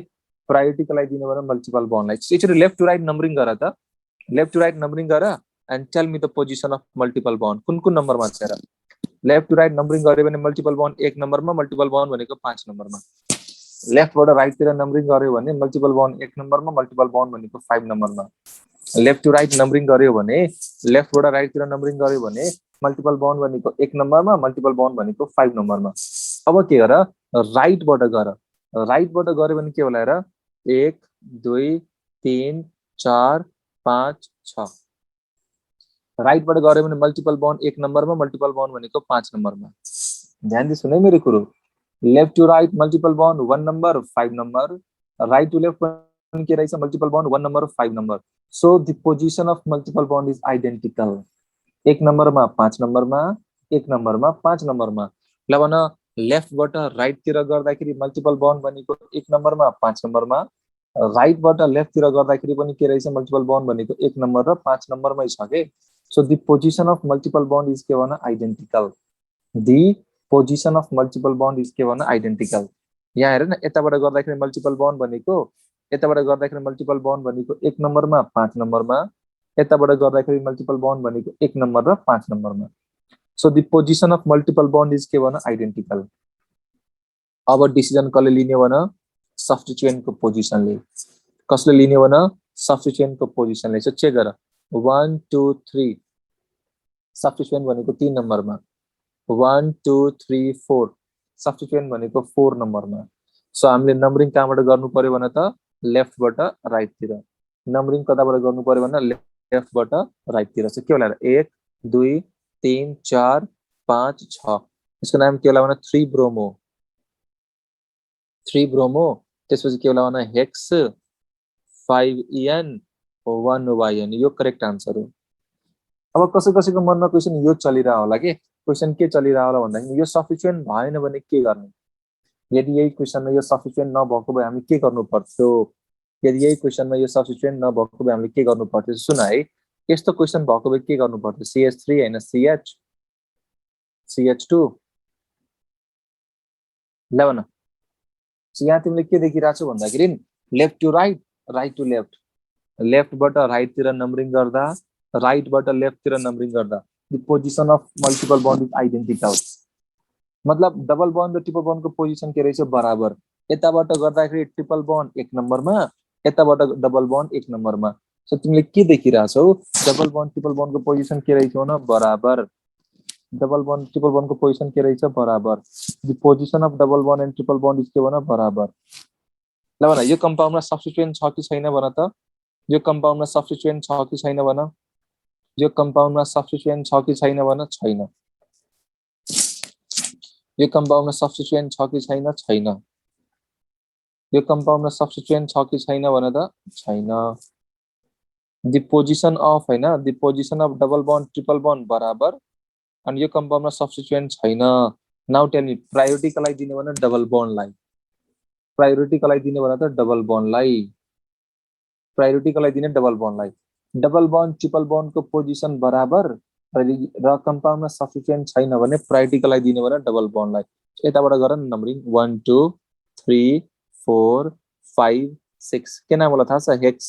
S1: प्रायोरिटीको लागि दिनु भने मल्टिपल बन्डलाई एकचोटि लेफ्ट टु राइट नम्बरिङ गर त लेफ्ट टु राइट नम्बरिङ गर and tell me the position of multiple bond कुन कुन नम्बरमा छ र लेफ्ट टु राइट नम्बरिङ गर्यो भने मल्टिपल बन्ड 1 नम्बरमा मल्टिपल बन्ड भनेको 5 नम्बरमा लेफ्टबाट राइटतिर नम्बरिङ गर्यो भने मल्टिपल बन्ड 1 नम्बरमा मल्टिपल बन्ड भनेको 5 नम्बरमा लेफ्ट टु राइट नम्बरिङ गर्यो भने लेफ्टबाट राइटतिर नम्बरिङ गर्यो भने मल्टिपल बन्ड भनेको 1 नम्बरमा मल्टिपल बन्ड भनेको 5 नम्बरमा अब के गर राइटबाट गऱ्यो भने के होला र 1 2 3 4 5 6 राइटबाट गऱ्यो भने मल्टिपल बन्ड 1 नम्बरमा मल्टिपल बन्ड भनेको 5 नम्बरमा ध्यान दिनु है मेरो कुरो left to right multiple bond 1 number 5 number right to left के रहेछ multiple bond 1 number 5 number so the position of multiple bond is identical 1 नम्बरमा 5 नम्बरमा 1 नम्बरमा 5 नम्बरमा ल भन लेफ्टबाट राइटतिर गर्दाखेरि मल्टिपल बन्ड भनेको 1 नम्बरमा 5 नम्बरमा राइटबाट लेफ्टतिर गर्दाखेरि पनि के रहेछ मल्टिपल बन्ड भनेको 1 नम्बर र 5 नम्बरमै छ के so the position of multiple bond is के भन identical the position of multiple bond is के भन आइडेन्टिकल यहाँ हेर न यताबाट गर्दाखेरि मल्टिपल बन्ड भनेको यताबाट गर्दाखेरि मल्टिपल बन्ड भनेको 1 नम्बरमा 5 नम्बरमा यताबाट गर्दाखेरि मल्टिपल बन्ड भनेको 1 नम्बर र 5 नम्बरमा so the position of multiple bond is के भन आइडेन्टिकल अब डिसिजन कसले लिने भन सब्स्टिट्युएन्टको पोजिसनले कसले लिने भन सब्स्टिट्युएन्टको पोजिसनले सो चेक गर 1 2 3 सब्स्टिट्युएन्ट भनेको 3 नम्बरमा 1 2 3 4 सब्स्टिट्युएन्ट भनेको 4 नम्बरमा सो हामीले नम्बरिङ कहाँबाट गर्नु पर्यो भने त लेफ्टबाट राइटतिर नम्बरिङ कताबाट गर्नु पर्यो भने लेफ्टबाट राइटतिर चाहिँ के होला 1 2 3 4 5 6 यसको नाम के होला भने 3 ब्रोमो त्यसपछि के होला भने हेक्स 5En 1yn यो करेक्ट आन्सर हो अब कसैको मनमा क्वेशन यो चलिरह होला के क्वेशन के चलिरह होला भन्दाखेरि यो सफिसिएन्ट भएन भने के गर्ने यदि यही क्वेशनमा यो सफिसिएन्ट नभएको भए हामी के गर्नु पर्थ्यो यदि यही क्वेशनमा यो सफिसिएन्ट नभएको भए हामीले के गर्नु पर्थ्यो सुन है यस्तो क्वेशन भएको भए के गर्नु पर्थ्यो CH3 हैन CH2 ल भन यहाँ तिमीले के देखिरहेको छौ भन्दाखेरि left to right right to left लेफ्टबाट राइटतिर नम्बरिङ गर्दा राइटबाट लेफ्टतिर नम्बरिङ गर्दा the position of multiple bond is identical मतलब डबल बन्ड र ट्रिपल बन्डको पोजिसन के रहेछ बराबर यताबाट गर्दाखेरि ट्रिपल बन्ड 1 नम्बरमा यताबाट डबल बन्ड 1 नम्बरमा सो तिमीले के देखिरहेछौ डबल बन्ड ट्रिपल बन्डको पोजिसन के रहेछ न बराबर डबल बन्ड ट्रिपल बन्डको पोजिसन के रहेछ बराबर the position of double bond and triple bond is के भन बराबर ल भन यो कम्पाउन्डमा सब्स्टिट्युएन्ट छ कि छैन भन त यो कम्पाउन्डमा सब्स्टिट्युएन्ट छ कि छैन भन यो कम्पाउन्डमा सब्स्टिट्युएन्ट छ कि छैन भन छैन यो कम्पाउन्डमा सब्स्टिट्युएन्ट छ कि छैन छैन यो कम्पाउन्डमा सब्स्टिट्युएन्ट छ कि छैन भन त छैन द पोजिसन अफ हैन the position of double bond triple bond बराबर अनि यो कम्पाउन्डमा सब्स्टिट्युएन्ट छैन नाउ टेल मी प्रायोरिटी का लागि दिने भने डबल बन्डलाई, प्रायोरिटी का लागि दिने भने त डबल बन्डलाई, प्रायोरिटी का लागि दिने डबल बन्डलाई, डबल बन्ड ट्रिपल बन्डको पोजिसन बराबर र कम्पाउन्डमा सफिसिएन्ट छैन भने प्रायोरिटी का लागि दिने भने डबल बन्डलाई। यताबाट गर न नम्बरिङ 1 2 3 4 5 6 के नाम होला थाहा छ? हेक्स,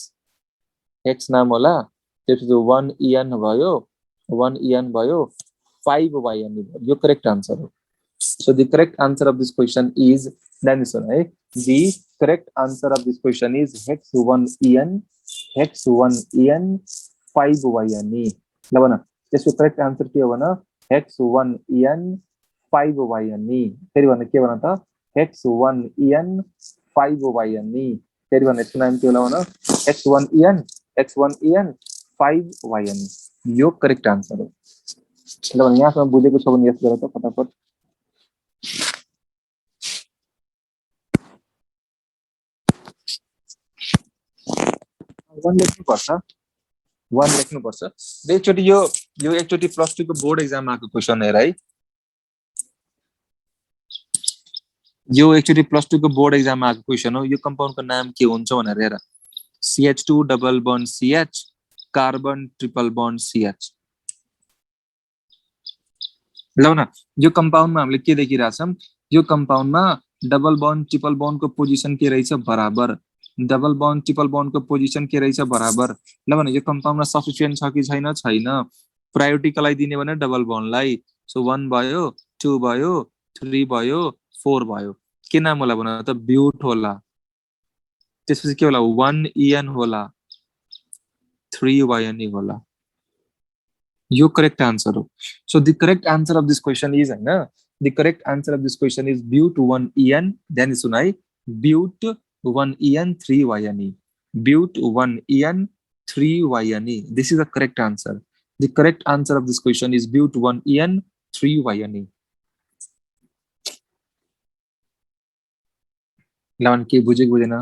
S1: हेक्स नाम होला। त्यसपछि 1 EN भयो, 1 EN भयो, 5 YN भयो। यो करेक्ट आन्सर हो। So the correct answer of this question is, then this one, right? The correct answer of this question is hex 1 EN, hex 1 EN 5 YN. ल भन त्यसको करेक्ट आन्सर के हो भन? hex 1 EN 5 YN। फेरि भन के भन त? hex 1 EN 5 YN। फेरि भन यसको नाम के होला भन? hex 1 EN, hex 1 EN 5 YN। यो करेक्ट आन्सर हो। ल भन यहाँसम्म बुझेको छ भने यस गर त फटाफट। वन लेख्नुपर्छ, वन लेख्नुपर्छ। एकचोटि यो एकचोटि +2 को बोर्ड एक्जाम आएको क्वेसन हेर है। यो एकचोटि +2 को बोर्ड एक्जाम आएको क्वेसन हो। यो कम्पाउन्डको नाम के हुन्छ भनेर हेर। CH2 double bond CH, carbon triple bond CH। ल न यो कम्पाउन्डमा हामीले के देखिरहेछौँ? यो कम्पाउन्डमा डबल बन्ड ट्रिपल बन्डको पोजिसन के रहेछ? बराबर। डबल बन्ड ट्रिपल बन्डको पोजिसन के रहेछ? बराबर। ल भने यो कम्पाउन्डमा सफिसिएन्ट छ कि छैन? छैन। प्रायोरिटी का लागि दिने भने डबल बन्डलाई। सो 1 भयो, 2 भयो, 3 भयो, 4 भयो। के नाम होला भन त? ब्युट होला। त्यसपछि के होला? 1 EN होला, 3 YN होला। यो करेक्ट आन्सर हो। So the correct answer of this question is, हैन, the correct answer of this question is but 1 EN, then सुन है, but 1 EN 3 YN, but 1 EN 3 YN। This is the correct answer. The correct answer of this question is but 1 EN 3 YN। ल के बुझ्यो बुझेन?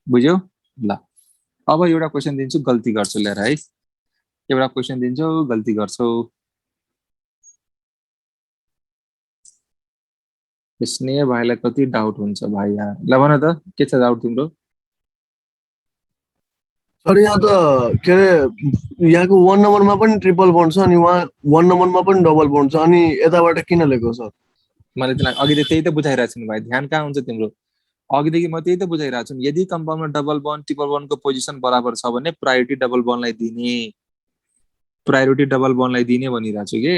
S1: बुझ्यो? ल अब एउटा क्वेसन दिन्छु, गल्ती गर्छु लिएर है। एउटा क्वेसन दिन्छु, गल्ती गर्छौ। स्नेह भाइलाई कति डाउट हुन्छ भाइ यहाँ? ल भन त के छ डाउट तिम्रो?
S4: सर यहाँ त के अरे यहाँको 1 नम्बरमा पनि ट्रिपल बन्ड छ अनि वहाँ 1 नम्बरमा पनि डबल बन्ड छ अनि यताबाट किन लेखेको सर?
S1: मैले तिमीलाई अघि त्यही त बुझाइरहेको छु नि भाइ, ध्यान कहाँ हुन्छ तिम्रो? अघिदेखि म त्यही त बुझाइरहेको छु। यदि कम्पाउन्डमा डबल बन्ड ट्रिपल बन्डको पोजिसन बराबर छ भने प्रायोरिटी डबल बन्डलाई दिने, प्रायोरिटी डबल बन्डलाई दिने भनिरहेको छु के।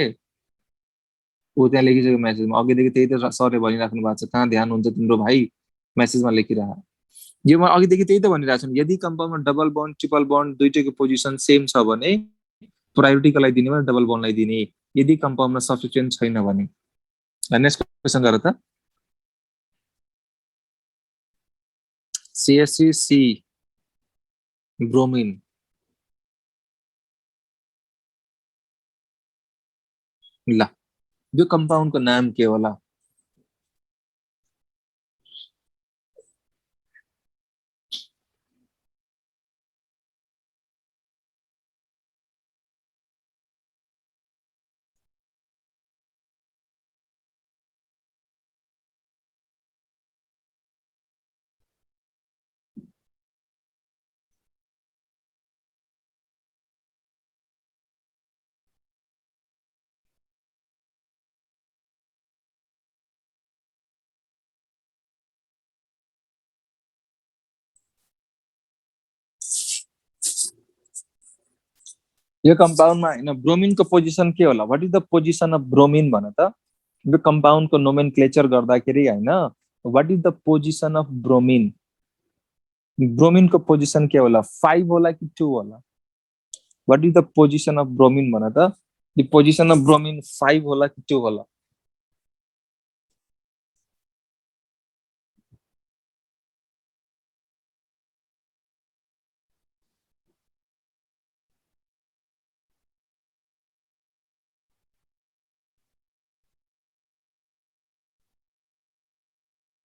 S1: ऊ त्यहाँ लेखिसक्यो मेसेजमा। अघिदेखि त्यही त सरले भनिराख्नु भएको छ। कहाँ ध्यान हुन्छ तिम्रो भाइ? मेसेजमा लेखिरह। यो म अघिदेखि त्यही त भनिरहेको छु। यदि कम्पाउन्डमा डबल बन्ड ट्रिपल बन्ड दुईटैको पोजिसन सेम छ भने प्रायोरिटीको लागि दिने भने डबल बन्डलाई दिने, यदि कम्पाउन्डमा सफिसिएन्ट छैन भने। नेक्स्ट क्वेसन गर त। CH3C ब्रोमिन, ल यो कम्पाउन्डको नाम के होला? यो कम्पाउन्डमा हैन ब्रोमिनको पोजिसन के होला? What is the position of bromine भन त? यो कम्पाउन्डको नोमेनक्लेचर गर्दाखेरि हैन, what is the position of bromine? ब्रोमिनको पोजिसन के होला? 5 होला कि 2 होला? What is the position of bromine भन त? द पोजिसन अफ ब्रोमिन 5 होला कि 2 होला?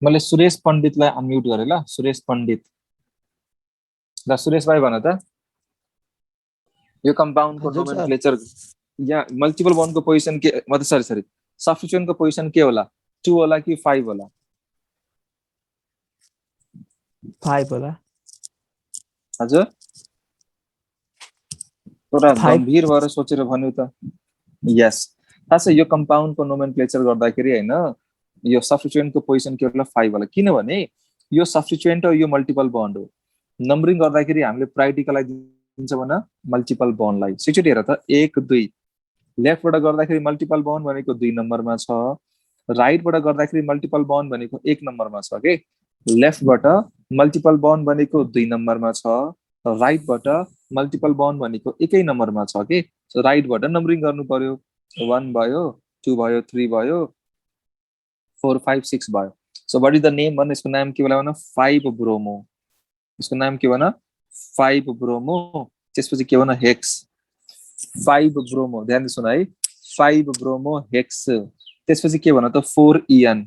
S1: मैले सुरेश पण्डितलाई अनम्युट गरे ल। सुरेश पण्डित, ल सुरेश भाइ भन त यो कम्पाउन्डको
S4: हजुर सर।
S1: नोमेनक्लेचर या मल्टिपल बन्डको पोजिसन के मतलब? सरी सब्स्टिट्युएन्ट को पोजिसन के होला 2 होला कि 5 होला
S5: 5 होला
S1: हजुर पुरा
S5: 5
S1: गम्भीर भएर सोचेर भन्नु त यस थाहा छ यो कम्पाउन्डको नोमेनक्लेचर गर्दाखेरि हैन यो सब्स्टिट्युएन्टको पोजिसन के होला 5 होला किनभने यो सब्स्टिट्युएन्ट हो यो मल्टिपल बन्ड हो नम्बरिङ गर्दाखेरि हामीले प्रायोरिटीको लागि दिन्छ भने मल्टिपल बन्डलाई सिचुएट हेर त 1 2 लेफ्टबाट गर्दाखेरि मल्टिपल बन्ड भनेको 2 नम्बरमा छ राइटबाट गर्दाखेरि मल्टिपल बन्ड भनेको 1 नम्बरमा छ के लेफ्टबाट मल्टिपल बन्ड भनेको 2 नम्बरमा छ राइटबाट मल्टिपल बन्ड भनेको 1 नम्बरमा छ के सो राइटबाट नम्बरिङ गर्नु पर्यो 1 भयो 2 भयो 3 भयो 4 5 6 भयो so what is the name भन्ने यसको नाम के होला भने 5 ब्रोमो यसको नाम के भन 5 ब्रोमो त्यसपछि के भन हेक्स 5 ब्रोमो ध्यान दिनु न है 5 ब्रोमो हेक्स त्यसपछि के भन त 4 EN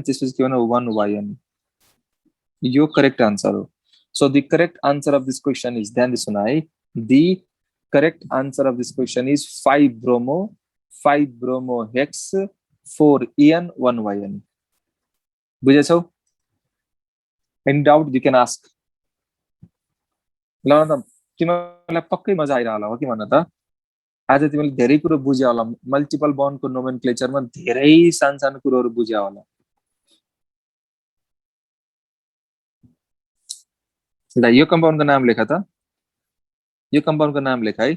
S1: त्यसपछि के भन 1 YN यो करेक्ट आन्सर हो so the correct answer of this question is ध्यान दिनु न है the correct answer of this question is 5 bromo hex 4 EN 1 YN बुझेछौ any doubt you can ask ल त तिमीलाई पक्कै मजा आइरा होला हो कि भन्न त आज तिमीले धेरै कुरो बुझ्या होला मल्टिपल बन्डको नोमेनक्लेचरमा धेरै सानो कुरोहरु बुझ्या होला ल यो कम्पाउन्डको नाम लेख त यो कम्पाउन्डको नाम लेख है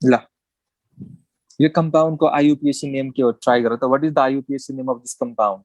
S1: ल यो कम्पाउन्डको IUPAC नेम के हो ट्राई गर त what is the IUPAC name of this compound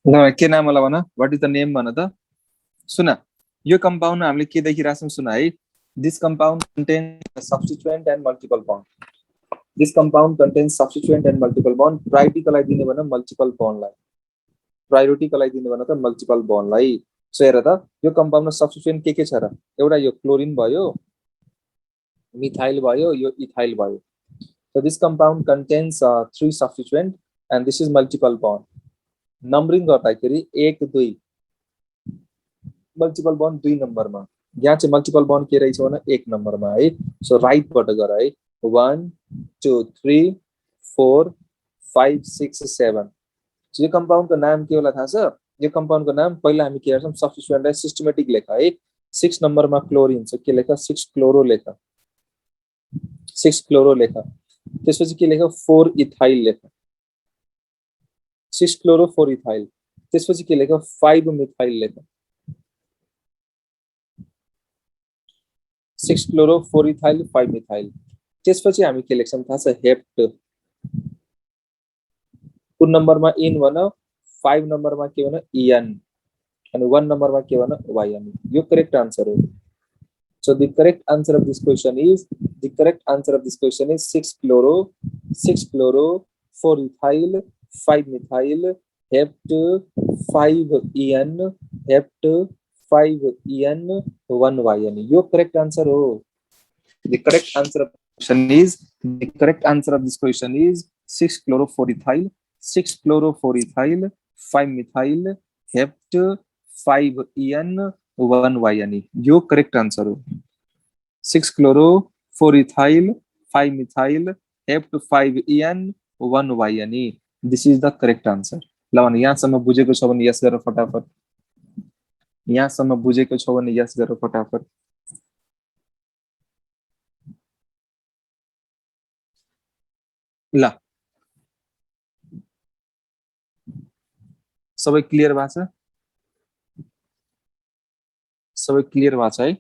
S1: ल के नाम होला भन व्हाट इज द नेम भन त सुन यो कम्पाउन्ड हामीले के देखिराछौं सुन है this compound contains substituent and multiple bond this compound contains substituent and multiple bond priority को लागि दिने भने मल्टिपल बन्डलाई प्रायोरिटी को लागि दिने भने त मल्टिपल बन्डलाई सो हेर त यो कम्पाउन्डमा सब्स्टिट्युएन्ट के छ र एउटा यो क्लोरिन भयो मिथाइल भयो यो इथाइल भयो so this compound contains 3 substituent and this is multiple bond numbering गर्दाखेरि 1 2 मल्टिपल बन्ड 2 नम्बरमा यहाँ चाहिँ मल्टिपल बन्ड के रहेछ भने 1 नम्बरमा है सो राइट बाट गर है 1 2 3 4 5 6 7 यो कम्पाउन्डको नाम के होला थाहा छ यो कम्पाउन्डको नाम पहिला हामी के गर्छौं सब्स्टिट्युएन्टलाई सिस्टमेटिक लेख है 6 नम्बरमा क्लोरिन छ के लेख 6 क्लोरो लेख 6 क्लोरो लेख त्यसपछि के लेख 4 इथाइल लेख 6 क्लोरो 4 इथाइल त्यसपछि के लेख 5 मिथाइल लेख 6 क्लोरो 4 इथाइल 5 मिथाइल त्यसपछि हामी के लेख्छौं थाहा छ हेप्ट कुन नम्बरमा इन भन 5 नम्बरमा के भन EN अनि 1 नम्बरमा के भन YN यो करेक्ट आन्सर हो so the correct answer of this question is 6 chloro 4 ethyl 5 methyl hept 5 EN hept 5 EN 1 YN यो करेक्ट आन्सर हो the correct answer of this question is 6 chloro 4 ethyl 6 chloro 4 ethyl 5 methyl hept 5 EN 1 YN यो correct answer हो 6 chloro 4 ethyl 5 methyl hept 5 EN 1 YN this is the correct answer ल भने यहाँसम्म बुझेको छ भने यस गर फटाफट यहाँसम्म बुझेको छ भने यस गर फटाफट ल सबै क्लियर भएको छ सबै क्लियर भएको छ है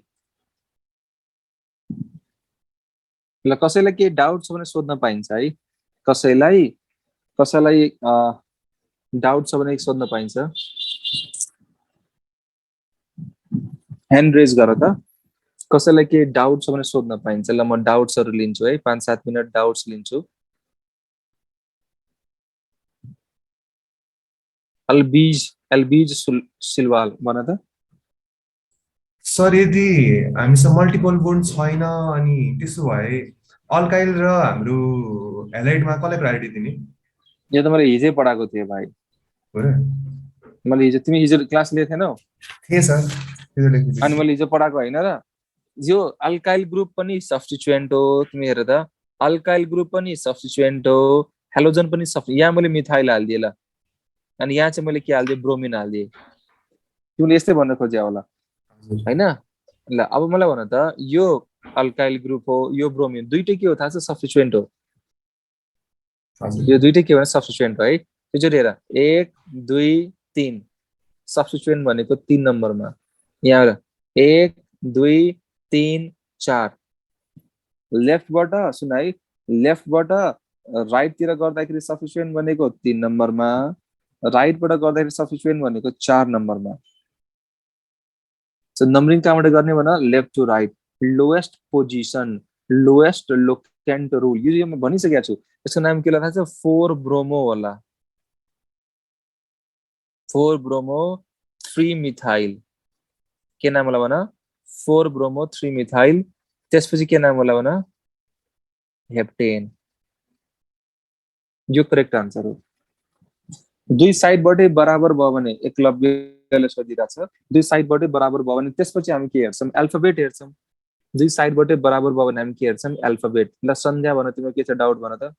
S1: ल कसैलाई के डाउट छ भने सोध्न पाइन्छ है कसैलाई डाउट छ भने सोध्न पाइन्छ ह्यान्ड रेज गर त कसैलाई के डाउट छ भने सोध्न पाइन्छ ल म डाउट्सहरु लिन्छु है 5-7 मिनेट डाउट्स लिन्छु अल्बीज सिलवाल भन त
S6: सर यदि हामीसँग मल्टिपल बोन्ड छैन अनि त्यसो भए अल्काइल र हाम्रो एलाइडमा कसलाई प्रायोरिटी दिने
S1: यो त मैले हिजै पढाएको थिएँ भाइ
S6: हो र
S1: मैले हिजो तिमी हिजो क्लास लिएको थिएनौ
S6: थिए सर
S1: अनि मैले हिजो पढाएको हैन र यो अल्काइल ग्रुप पनि सब्स्टिट्युएन्ट हो तिमी हेर त अल्काइल ग्रुप पनि सब्स्टिट्युएन्ट हो हेलोजन पनि यहाँ मैले मिथाइल हाल्दिए ल अनि यहाँ चाहिँ मैले के हाल्दिए ब्रोमिन हाल्दिए तिमीले यस्तै भन्न खोजे होला हैन ल अब मलाई भन त यो अल्काइल ग्रुप हो यो ब्रोमिन दुईटै के हो थाहा छ सब्स्टिट्युएन्ट हो यो दुईटै के हो सब्स्टिट्युएन्ट हो है त्यसरी हेर 1 2 3 सब्स्टिट्युएन्ट भनेको 3 नम्बरमा यहाँ 1 2 3 4 लेफ्टबाट सुन है लेफ्टबाट राइट तिर गर्दाखेरि सब्स्टिट्युएन्ट भनेको 3 नम्बरमा राइटबाट गर्दाखेरि सब्स्टिट्युएन्ट भनेको 4 नम्बरमा सो नम्बरिङ कहाँबाट गर्ने भन left to right lowest position lowest locant rule यो म भनिसकेको छु यसको नाम के थाहा छ 4 ब्रोमो होला 4 ब्रोमो 3 मिथाइल के नाम होला भन 4 ब्रोमो 3 मिथाइल त्यसपछि के नाम होला भन हेप्टेन यो करेक्ट आन्सर हो दुई साइडबाटै बराबर भयो भने एकलव्यले सोधिरहेछ दुई साइडबाटै बराबर भयो भने त्यसपछि हामी के हेर्छौं अल्फाबेट हेर्छौं दुई साइडबाटै बराबर भयो भने हामी के हेर्छौं अल्फाबेट ल सन्ध्या भन तिम्रो के छ डाउट भन त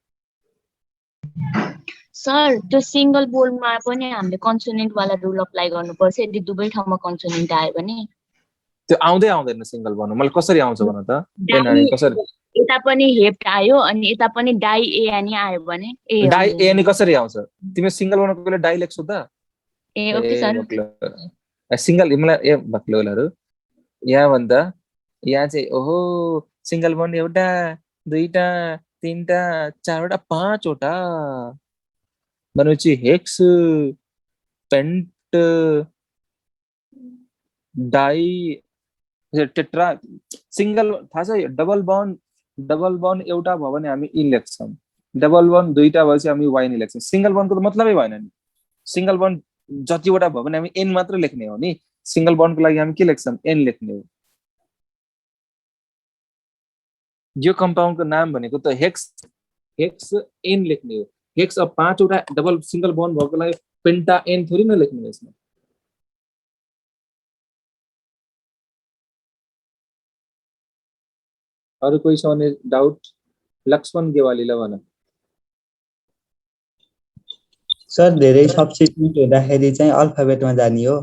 S7: सर त्यो सिंगल बोल्डमा पनि हामीले कन्सोनेन्ट वाला रुल अप्लाई गर्नुपर्छ यदि दुवै ठाउँमा कन्सोनेन्ट आयो भने
S1: त्यो आउँदै आउँदैन सिंगल भन्न मलाई कसरी आउँछ भन त ए नानी कसरी
S7: यता पनि हेप्ट आयो अनि यता पनि डाइ ए अनि आयो भने ए
S1: डाइ ए अनि कसरी आउँछ तिमी सिंगल बनाउनको बेला डाइ लेख्छौ त
S7: ए ओके सर
S1: सिंगल मलाई ए बक्लोलहरु यहाँ भन्दा यहाँ चाहिँ ओहो सिंगल बन्ड एउटा दुईटा तीनटा चारवटा पाँचवटा भनेपछि hex pent di tetra single थाहा छ डबल बन्ड एउटा भयो भने हामी इन लेख्छौं डबल बन्ड दुईटा भएपछि हामी वाइ नि लेख्छौं सिंगल बन्डको त मतलबै भएन नि सिंगल बन्ड जतिवटा भयो भने हामी एन मात्र लेख्ने हो नि सिंगल बन्डको लागि हामी के लेख्छौं एन लेख्ने हो यो कम्पाउन्डको नाम भनेको त हेक्स एन लेख्ने हो हेक्स अब पाँचवटा डबल सिंगल बन्ड भएको लागि पेन्टा एन थोरै न लेख्ने यसमा अरु कोही छ भने डाउट लक्ष्मण गेवाली ल भन
S8: सर धेरै सब्स्टिट्युट हुँदाखेरि चाहिँ अल्फाबेटमा जाने हो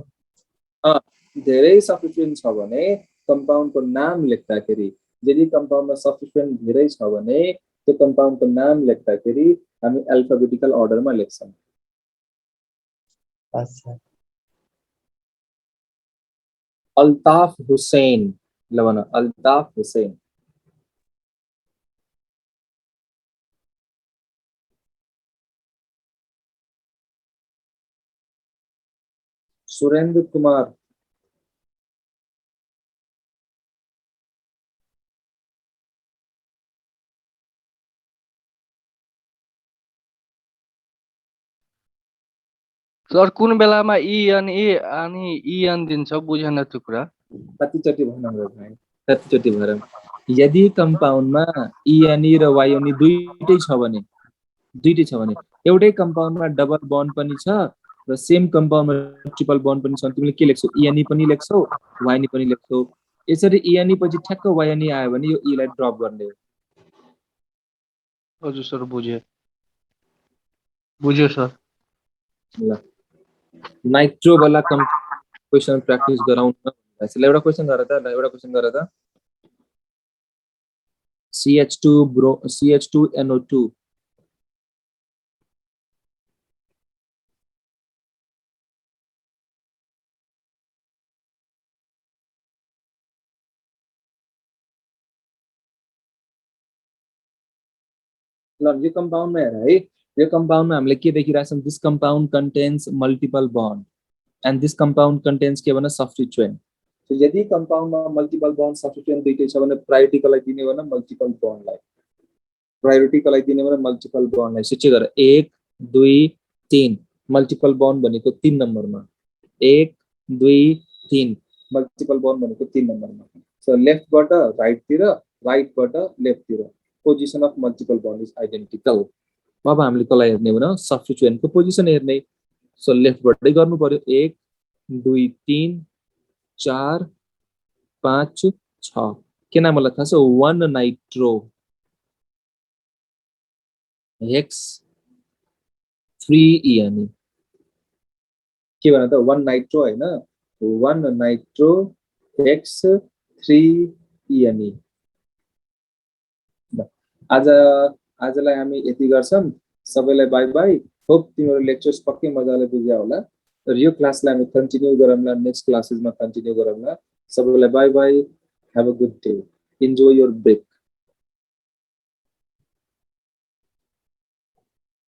S1: धेरै सब्स्टिट्युएन्ट छ भने कम्पाउन्डको नाम लेख्दाखेरि यदि कम्पाउन्डमा सब्स्टिट्युएन्ट धेरै छ भने त्यो कम्पाउन्डको नाम लेख्दाखेरि हामी अल्फाबेटिकल अर्डरमा लेख्छौं
S8: अच्छा
S1: अल्ताफ हुसैन ल भन अल्ताफ हुसैन सुरेंद्र कुमार
S5: सर कुन बेलामा ई अनि ए अनि ई अन दिन्छ बुझेन त्यो कुरा
S1: कतिचोटि भन्नु भाइ कतिचोटि भएर यदि कम्पाउन्डमा ई अनि र वाइ अनि दुईटै छ भने एउटै कम्पाउन्डमा डबल बन्ड पनि छ र सेम कम्पाउन्डमा ट्रिपल बन्ड पनि छ तिमीले के लेख्छौ इएनई पनि लेख्छौ वाइएनई पनि लेख्छौ यसरी इएनई पछि ठ्याक्क वाइएनई आयो भने यो ई लाई ड्रप गर्ने हो
S5: हजुर सर बुझ्यो सर
S1: ल नाइट्रो वाला क्वेशन प्र्याक्टिस गराउन ल एउटा क्वेशन गर त CH2NO2 ल यो कम्पाउन्डमा हेर है यो कम्पाउन्डमा हामीले के देखिरहेछौँ this compound contains multiple bond and this compound contains के भने सब्स्टिट्युएन्ट सो यदि कम्पाउन्डमा मल्टिपल बन्ड सब्स्टिट्युएन्ट दुईटै छ भने प्रायोरिटी कसलाई दिने भने मल्टिपल बन्डलाई प्रायोरिटी कसलाई दिने भने मल्टिपल बन्डलाई सो के गर 1 2 3 मल्टिपल बन्ड भनेको 3 नम्बरमा 1 2 3 मल्टिपल बन्ड भनेको 3 नम्बरमा सो लेफ्टबाट राइटतिर राइटबाट लेफ्टतिर position of multiple bond is identical अब हामीले कसलाई हेर्ने भने सब्स्टिट्युएन्टको पोजिसन हेर्ने सो लेफ्टबाटै गर्नु पर्यो 1 2 3 4 5 6 के नाम मलाई थाहा छ 1 नाइट्रो हेक्स 3 इएनई के भन्छ त 1 नाइट्रो हैन 1 नाइट्रो हेक्स 3 इएनई आजलाई हामी यति गर्छौं सबैलाई बाइ बाइ होप तिम्रो लेक्चर्स पक्कै मजाले बुझ्या होला र यो क्लासलाई हामी कन्टिन्यू गरौँला नेक्स्ट क्लासेसमा कन्टिन्यू गरौँला सबैलाई bye bye have a good day enjoy your brake